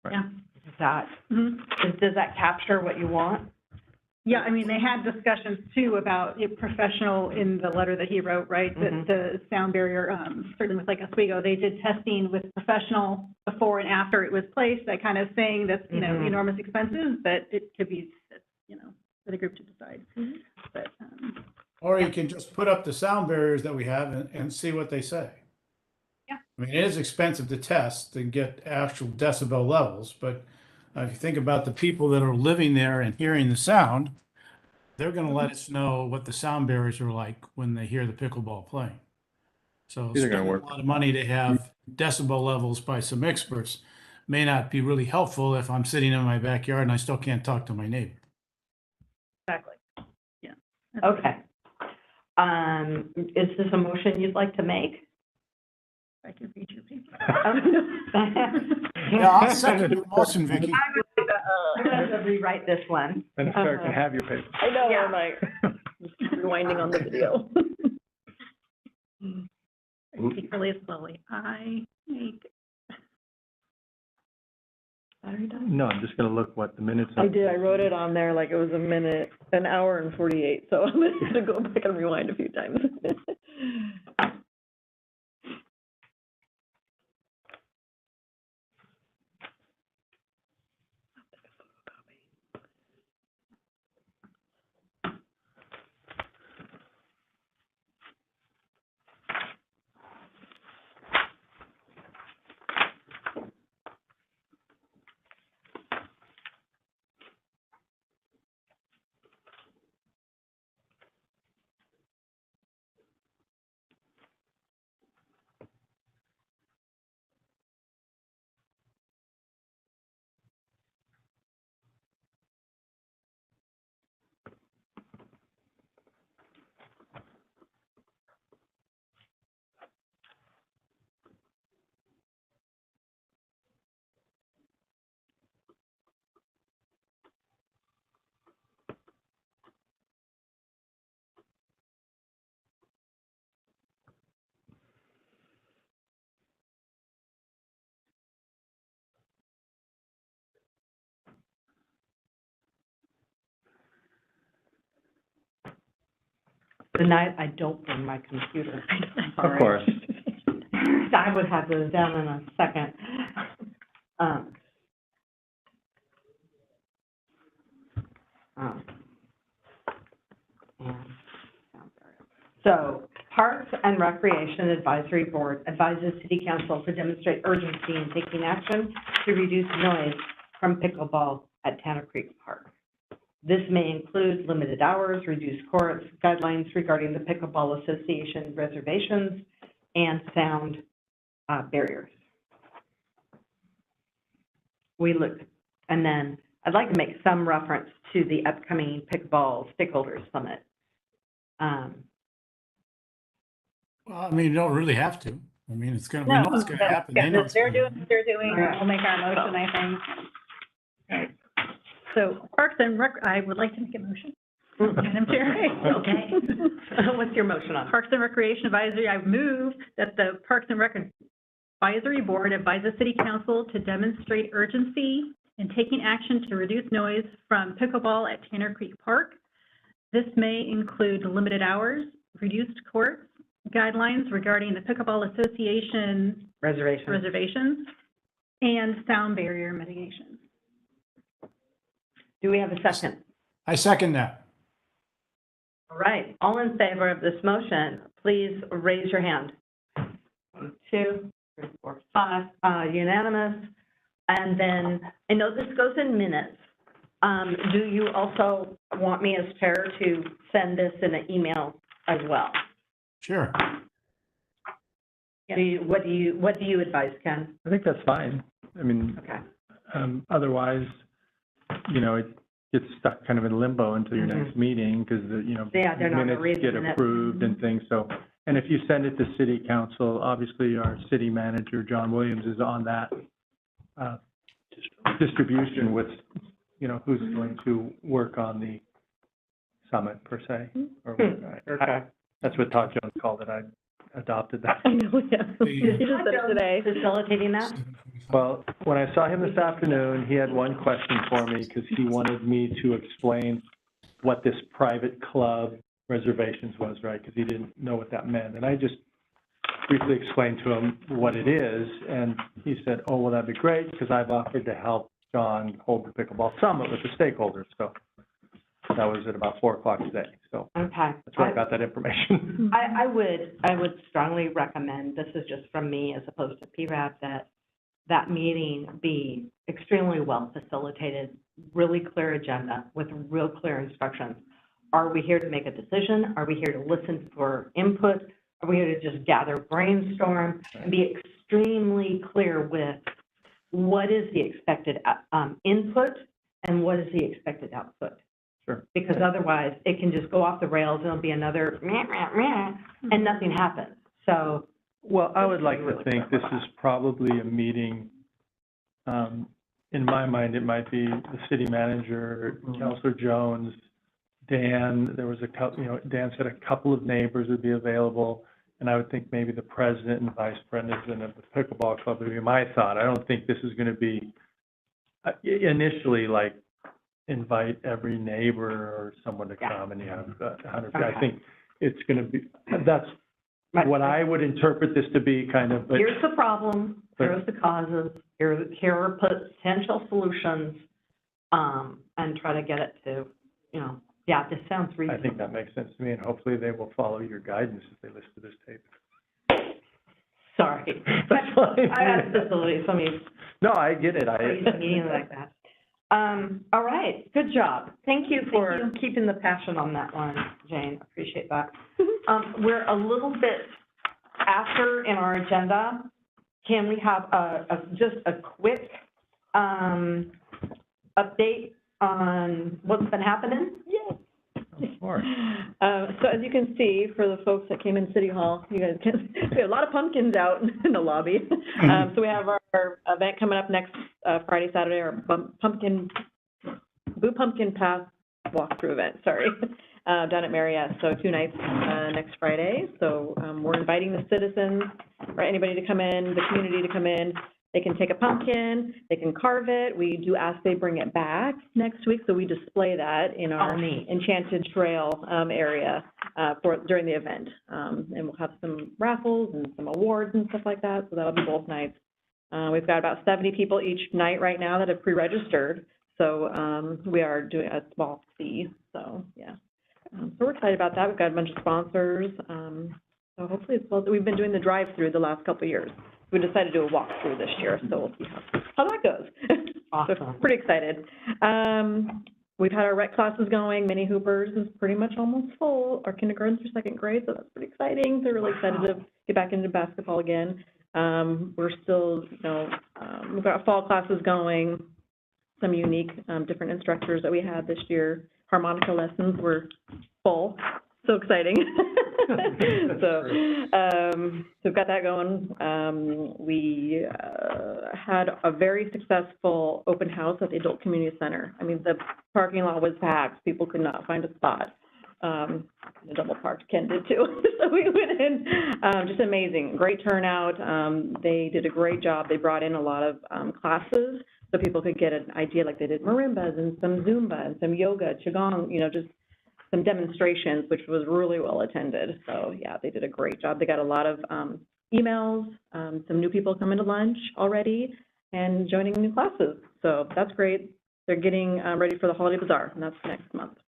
Right. yeah. Is that, does that capture what you want? Yeah, I mean, they had discussions too about a professional in the letter that he wrote, right? Mhm. The sound barrier, certainly with like Oswego, they did testing with professional before and after it was placed, that kind of saying that's, Mhm. enormous expenses, but it could be, for the group to decide. But, Or you can just put up the sound barriers that we have and see what they say. Yeah. I mean, it is expensive to test and get actual decibel levels, but if you think about the people that are living there and hearing the sound, they're going to let us know what the sound barriers are like when they hear the pickleball playing. So These are gonna spending work. a lot of money to have decibel levels by some experts may not be really helpful if I'm sitting in my backyard and I still can't talk to my neighbor. exactly, yeah. Okay. Is this a motion you'd like to make? I can read your paper. Yeah, I'll second your motion, Vicky. I'm going to rewrite this one. And Sarah can have your paper. I know, Yeah. I'm like rewinding on the video. Speak really slowly. I make, No, I'm just gonna look what the minutes. I did, I wrote it on there like it was an hour and 48, so I'm gonna go back and rewind a few times. The night I don't bring my computer. Of course. I would have those down in a second. So, Parks and Recreation Advisory Board advises City Council to demonstrate urgency in taking action to reduce noise from pickleball at Tanner Creek Park. This may include limited hours, reduced courts, guidelines regarding the Pickleball Association reservations, and sound barriers. And then I'd like to make some reference to the upcoming Pickleball Stakeholders Summit. Well, I mean, you don't really have to. I mean, it's gonna, we No, know it's gonna but, happen. yeah, They know it's they're gonna doing happen. what they're doing, and we'll make our motion, I think. Right. So Parks and Rec, I would like to make a motion. Madam Chair. Okay. What's your motion on? Parks and Recreation Advisory, I move that the Parks and Rec Advisory Board advises City Council to demonstrate urgency in taking action to reduce noise from pickleball at Tanner Creek Park. This may include limited hours, reduced courts, guidelines regarding the Pickleball Association reservations, and sound barrier mitigation. Do we have a second? I second that. All right, all in favor of this motion, please raise your hand. 1, 2, 3, 4, 5, unanimous. And then, I know this goes in minutes. Do you also want me as chair to send this in an email as well? Sure. What do you advise, Ken? I think that's fine. I mean, Okay. otherwise, you know, it gets stuck kind of in limbo until your next meeting, because you know, Yeah, they're not gonna read minutes the get minutes. approved and things, so. And if you send it to city council, obviously our city manager, John Williams, is on that, distribution with, you know, who's going to work on the summit per se. Or, Okay. that's what Todd Jones called it. I adopted that. I know, yeah. You just said it today. Facilitating that? Well, when I saw him this afternoon, he had one question for me, because he wanted me to explain what this private club reservations was, right? Because he didn't know what that meant. And I just briefly explained to him what it is, and he said, oh, well, that'd be great, because I've offered to help John hold the pickleball summit with the stakeholders. So that was at about 4 o'clock today. So Okay. that's where I got that information. I would strongly recommend, this is just from me as opposed to PRAB, that meeting be extremely well facilitated, really clear agenda with real clear instructions. Are we here to make a decision? Are we here to listen for input? Are we here to just gather, brainstorm, and be extremely clear with what is the expected input and what is the expected output? Sure. Because otherwise, it can just go off the rails, and it'll be another meh, meh, meh, and nothing happens. So. Well, I would like to think this is probably a meeting, in my mind, it might be the city manager, Counselor Jones, Dan, there was a couple, you know, Dan said a couple of neighbors would be available, and I would think maybe the president and vice president of the pickleball club would be my thought. I don't think this is going to be initially like invite every neighbor or someone to come and you have 100. I think it's going to be, that's what I would interpret this to be, kind of. But here's the problem, here's the causes, here are potential solutions, and try to get it to, you know, yeah, this sounds reasonable. I think that makes sense to me, and hopefully they will follow your guidance if they listen to this tape. Sorry. That's fine. I have facilities, I mean. No, I get it. Meeting like that. All right, good job. Thank you for keeping the passion on that one, Jane. Appreciate that. We're a little bit after in our agenda. Can we have just a quick update on what's been happening? Yes. Of course. So as you can see, for the folks that came in City Hall, you guys can, we have a lot of pumpkins out in the lobby. So we have our event coming up next Friday, Saturday, our Blue Pumpkin Path walkthrough event, sorry, down at Marriott. So 2 nights next Friday. So we're inviting the citizens or anybody to come in, the community to come in. They can take a pumpkin, they can carve it. We do ask they bring it back next week, so we display that in our neat. Enchanted Trail area during the event. And we'll have some raffles and some awards and stuff like that, so that'll be both nights. We've got about 70 people each night right now that have pre-registered, so we are doing a small fee, so yeah. So we're excited about that. We've got a bunch of sponsors, so hopefully it's well. We've been doing the drive-through the last couple of years. We decided to do a walk-through this year, so we'll see how that goes. Awesome. So pretty excited. We've had our rec classes going. Mini Hoopers is pretty much almost full. Our kindergarten through second grade, so that's pretty exciting. They're really excited to get back into basketball again. We're still, we've got fall classes going, some unique, different instructors that we had this year. Harmonica lessons were full, so exciting. So we've got that going. We had a very successful open house at the Adult Community Center. I mean, the parking lot was packed. People could not find a spot. The double parked, Ken did too. So we went in, just amazing, great turnout. They did a great job. They brought in a lot of classes so people could get an idea, like they did marimbas and some Zumba and some yoga, Qigong, just some demonstrations, which was really well attended. So yeah, they did a great job. They got a lot of emails, some new people coming to lunch already and joining new classes. So that's great. They're getting ready for the Holiday Bazaar, and that's next month,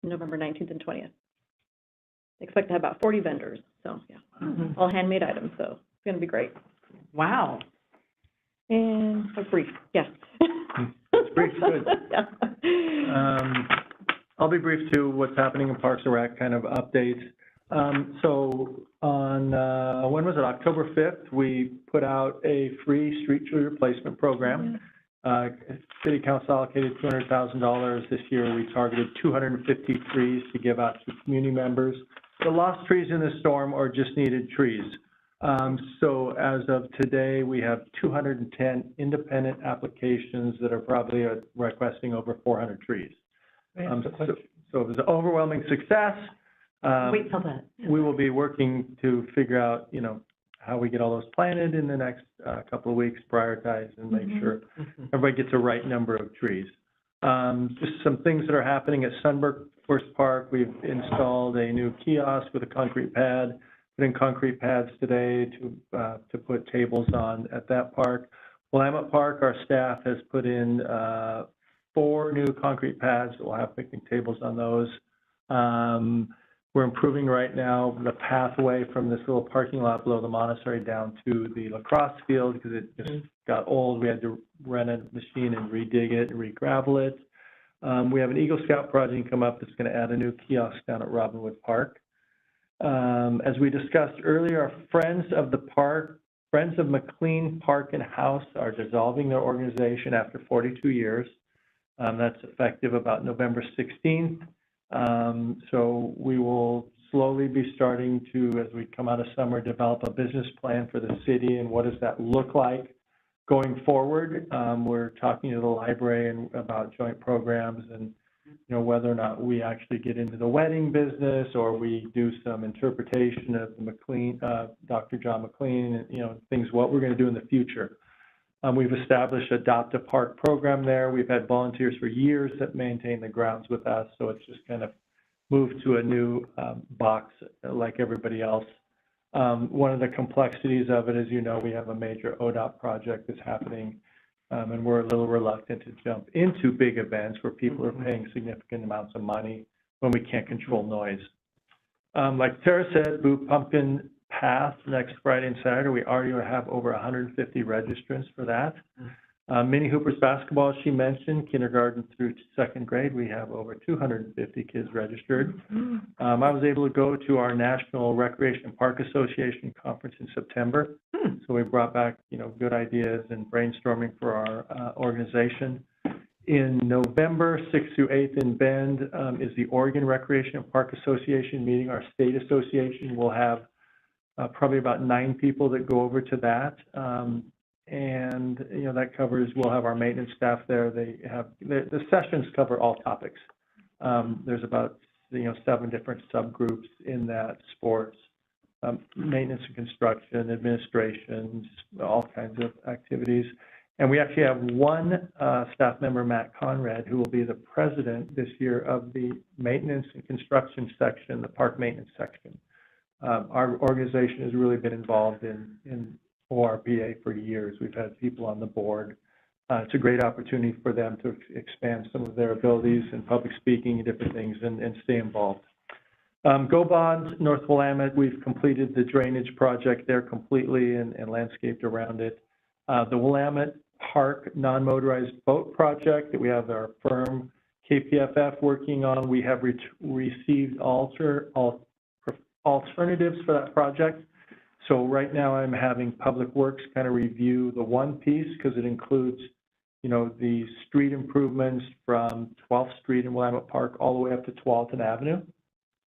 November 19th and 20th. They expect to have about 40 vendors, so yeah, all handmade items, so it's going to be great. Wow. And a brief, yes. That's brief, good. Yeah. I'll be brief too, what's happening in Parks and Rec, kind of updates. So on, when was it, October 5th, we put out a free street tree replacement program. City Council allocated $200,000 this year. We targeted 250 trees to give out to community members. The lost trees in the storm or just needed trees. So as of today, we have 210 independent applications that are probably requesting over 400 trees. So it was an overwhelming success. Wait till that. We will be working to figure out, how we get all those planted in the next couple of weeks, prioritize and make sure everybody gets the right number of trees. Just some things that are happening at Sunburst Park. We've installed a new kiosk with a concrete pad, put in concrete pads today to put tables on at that park. Willamette Park, our staff has put in 4 new concrete pads that will have picnic tables on those. We're improving right now the pathway from this little parking lot below the monastery down to the lacrosse field because it just got old. We had to rent a machine and redig it and re-gravel it. We have an Eagle Scout project come up that's going to add a new kiosk down at Robinwood Park. As we discussed earlier, our Friends of McLean Park and House are dissolving their organization after 42 years. That's effective about November 16th. So we will slowly be starting to, as we come out of summer, develop a business plan for the city and what does that look like going forward. We're talking to the library about joint programs and, whether or not we actually get into the wedding business or we do some interpretation of the McLean, Dr. John McLean, and, things, what we're going to do in the future. We've established a Adopt a Park program there. We've had volunteers for years that maintain the grounds with us, so it's just kind of moved to a new box like everybody else. One of the complexities of it is, we have a major ODOT project that's happening, and we're a little reluctant to jump into big events where people are paying significant amounts of money when we can't control noise. Like Sarah said, Blue Pumpkin Path next Friday and Saturday. We already have over 150 registrants for that. Mini Hoopers basketball, as she mentioned, kindergarten through second grade, we have over 250 kids registered. I was able to go to our National Recreation Park Association conference in September. So we brought back, good ideas and brainstorming for our organization. In November 6th through 8th in Bend is the Oregon Recreation Park Association meeting. Our state association will have probably about 9 people that go over to that. And, that covers, we'll have our maintenance staff there. They have, the sessions cover all topics. There's about, 7 different subgroups in that: sports, maintenance and construction, administrations, all kinds of activities. And we actually have one staff member, Matt Conrad, who will be the president this year of the maintenance and construction section, the park maintenance section. Our organization has really been involved in ORPA for years. We've had people on the board. It's a great opportunity for them to expand some of their abilities in public speaking and different things and stay involved. Go Bond, North Willamette, we've completed the drainage project there completely and landscaped around it. The Willamette Park non-motorized boat project that we have our firm KPFF working on, we have received alternatives for that project. So right now I'm having Public Works kind of review the one piece because it includes, you know, the street improvements from 12th Street in Willamette Park all the way up to Tualatin Avenue.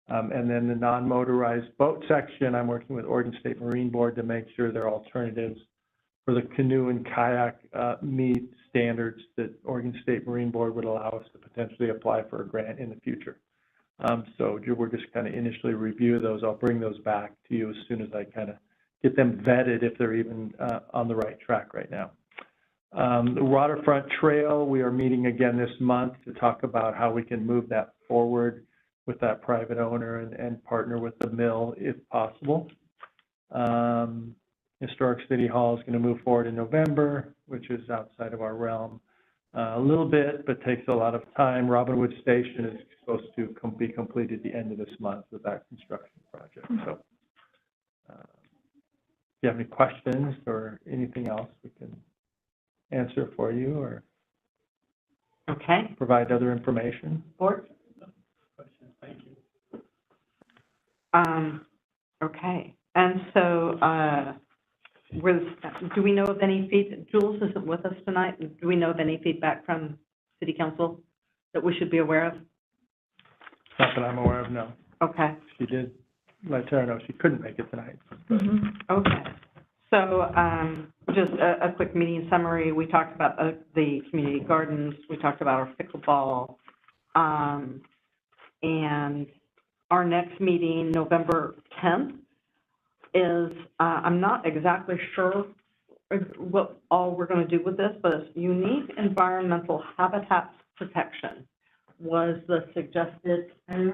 And then the non-motorized boat section, I'm working with Oregon State Marine Board to make sure there are alternatives for the canoe and kayak meet standards that Oregon State Marine Board would allow us to potentially apply for a grant in the future. So we're just kind of initially review those. I'll bring those back to you as soon as I kind of get them vetted if they're even on the right track right now. The Waterfront Trail, we are meeting again this month to talk about how we can move that forward with that private owner and partner with the mill if possible. Historic City Hall is going to move forward in November, which is outside of our realm a little bit, but takes a lot of time. Robinwood Station is supposed to be completed at the end of this month with that construction project. So if you have any questions or anything else, we can answer for you or provide other information. Board? Thank you. Okay, and so do we know of any feedback? Jules isn't with us tonight. Do we know of any feedback from City Council that we should be aware of? Not that I'm aware of, no. Okay. She did let Tara know she couldn't make it tonight. Okay. So just a quick meeting summary. We talked about the community gardens. We talked about our pickleball. And our next meeting, November 10th, is, I'm not exactly sure what all we're going to do with this, but it's unique environmental habitat protection was the suggested. And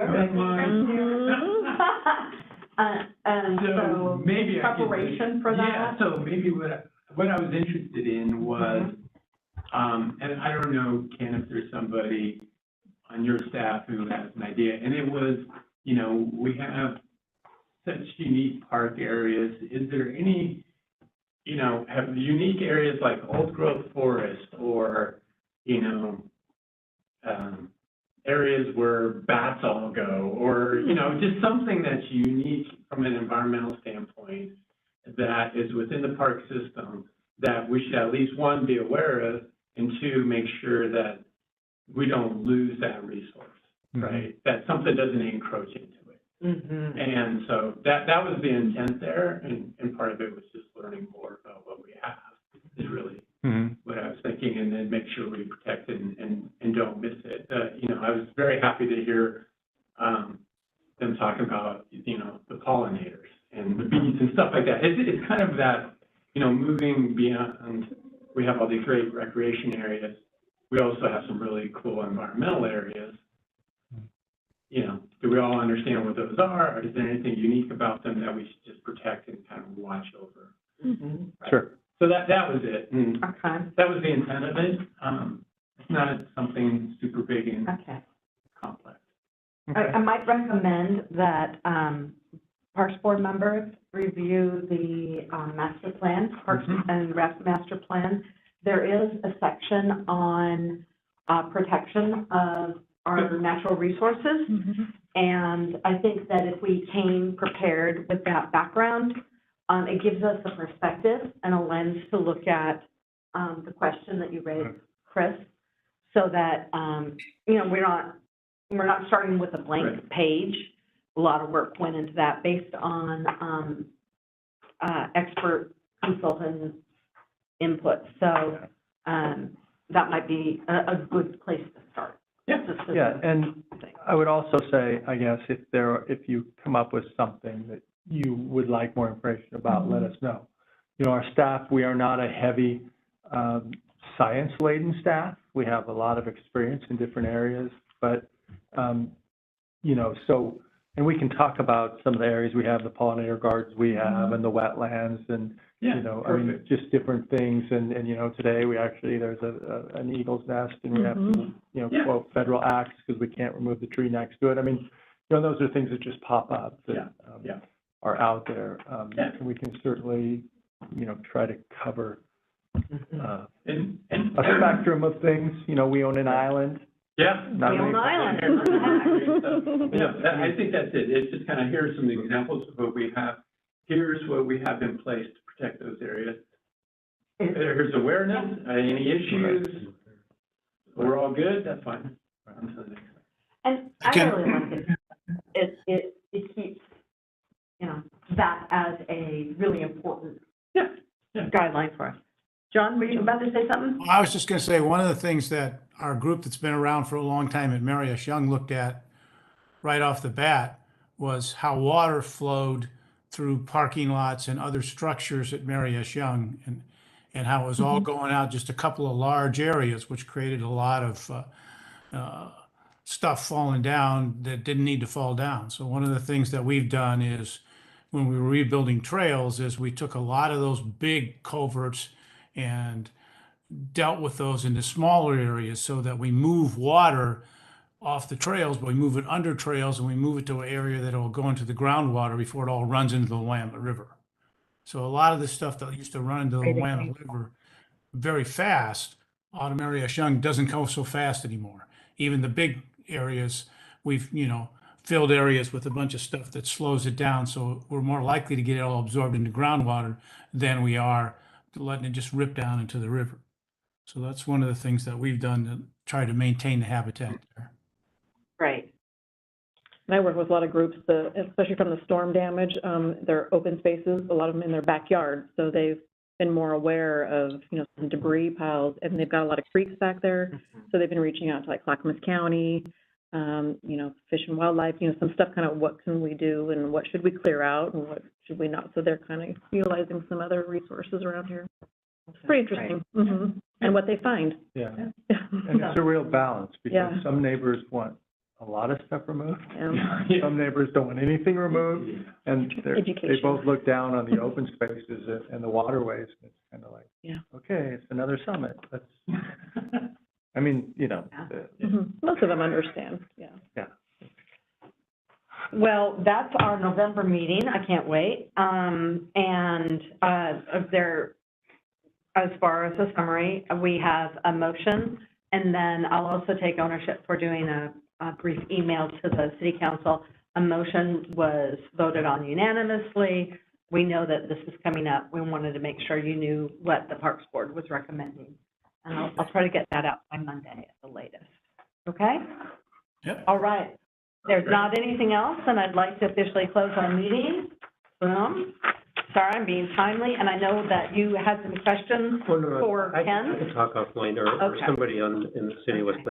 so maybe preparation for that. Yeah, so maybe what I was interested in was, and I don't know, Ken, if there's somebody on your staff who has an idea, and it was, you know, we have such unique park areas. Is there any, you know, have unique areas like old growth forest or, you know, areas where bats all go, or, you know, just something that's unique from an environmental standpoint that is within the park system that we should at least, one, be aware of, and two, make sure that we don't lose that resource, right? That something doesn't encroach into it. And so that was the intent there, and part of it was just learning more about what we have is really what I was thinking, and then make sure we protect it and don't miss it. You know, I was very happy to hear them talk about, you know, the pollinators and the bees and stuff like that. It's kind of that, you know, moving beyond. We have all these great recreation areas. We also have some really cool environmental areas. You know, do we all understand what those are, or is there anything unique about them that we should just protect and kind of watch over? Right? Sure. So that was it. And Okay. that was the intent of it. It's not something super big and complex. I might recommend that Parks Board members review the master plan, Parks and Rec master plan. There is a section on protection of our natural resources. And I think that if we came prepared with that background, it gives us a perspective and a lens to look at the question that you raised, Chris, so that, you know, we're not starting with a blank page. A lot of work went into that based on expert consultant input. So that might be a good place to start. Yeah, and I would also say, I guess, if you come up with something that you would like more information about, let us know. You know, our staff, we are not a heavy science-laden staff. We have a lot of experience in different areas, but, you know, so, and we can talk about some of the areas we have, the pollinator gardens we have, and the wetlands, and, you know, I mean, just different things, and, you know, today we actually, there's an eagle's nest, and we have to, you know, quote federal acts, because we can't remove the tree next to it. I mean, you know, those are things that just pop up that are out there. And we can certainly, you know, try to cover a spectrum of things. You know, we own an island. Yeah. We own an island. Yeah, I think that's it. It's just kind of, here's some examples of what we have. Here's what we have in place to protect those areas. Here's awareness, any issues. We're all good, that's fine. On to the next one. And I really like it. It keeps, you know, that as a really important guideline for us. John, were you about to say something? Well, I was just going to say, one of the things that our group that's been around for a long time at Mary S. Young looked at right off the bat was how water flowed through parking lots and other structures at Mary S. Young, and how it was all going out just a couple of large areas, which created a lot of stuff falling down that didn't need to fall down. So one of the things that we've done is, when we were rebuilding trails, is we took a lot of those big culverts and dealt with those into smaller areas, so that we move water off the trails, but we move it under trails, and we move it to an area that will go into the groundwater before it all runs into the Willamette River. So a lot of the stuff that used to run into the Willamette River very fast, out of Mary S. Young doesn't go so fast anymore. Even the big areas, we've, you know, filled areas with a bunch of stuff that slows it down, so we're more likely to get it all absorbed into groundwater than we are letting it just rip down into the river. So that's one of the things that we've done to try to maintain the habitat there. Great. And I work with a lot of groups, especially from the storm damage. They're open spaces, a lot of them in their backyard. So they've been more aware of, you know, some debris piles, and they've got a lot of creeks back there. So they've been reaching out to like Clackamas County, you know, Fish and Wildlife, you know, some stuff kind of what can we do and what should we clear out and what should we not. So they're kind of utilizing some other resources around here. It's pretty interesting. And what they find. Yeah. And it's a real balance, because some neighbors want a lot of stuff removed. Some neighbors don't want anything removed, and they both look down on the open spaces and the waterways. And it's kind of like, okay, it's another summit. Let's, I mean, you know. Most of them understand. Well, that's our November meeting. I can't wait. As far as a summary, we have a motion, and then I'll also take ownership for doing a brief email to the city council. A motion was voted on unanimously. We know that this is coming up. We wanted to make sure you knew what the Parks Board was recommending. And I'll try to get that out by Monday at the latest. Okay? Yep. All right. There's not anything else, and I'd like to officially close our meeting. Boom. Sorry, I'm being timely, and I know that you had some questions for Ken. I can talk offline, or somebody in the city with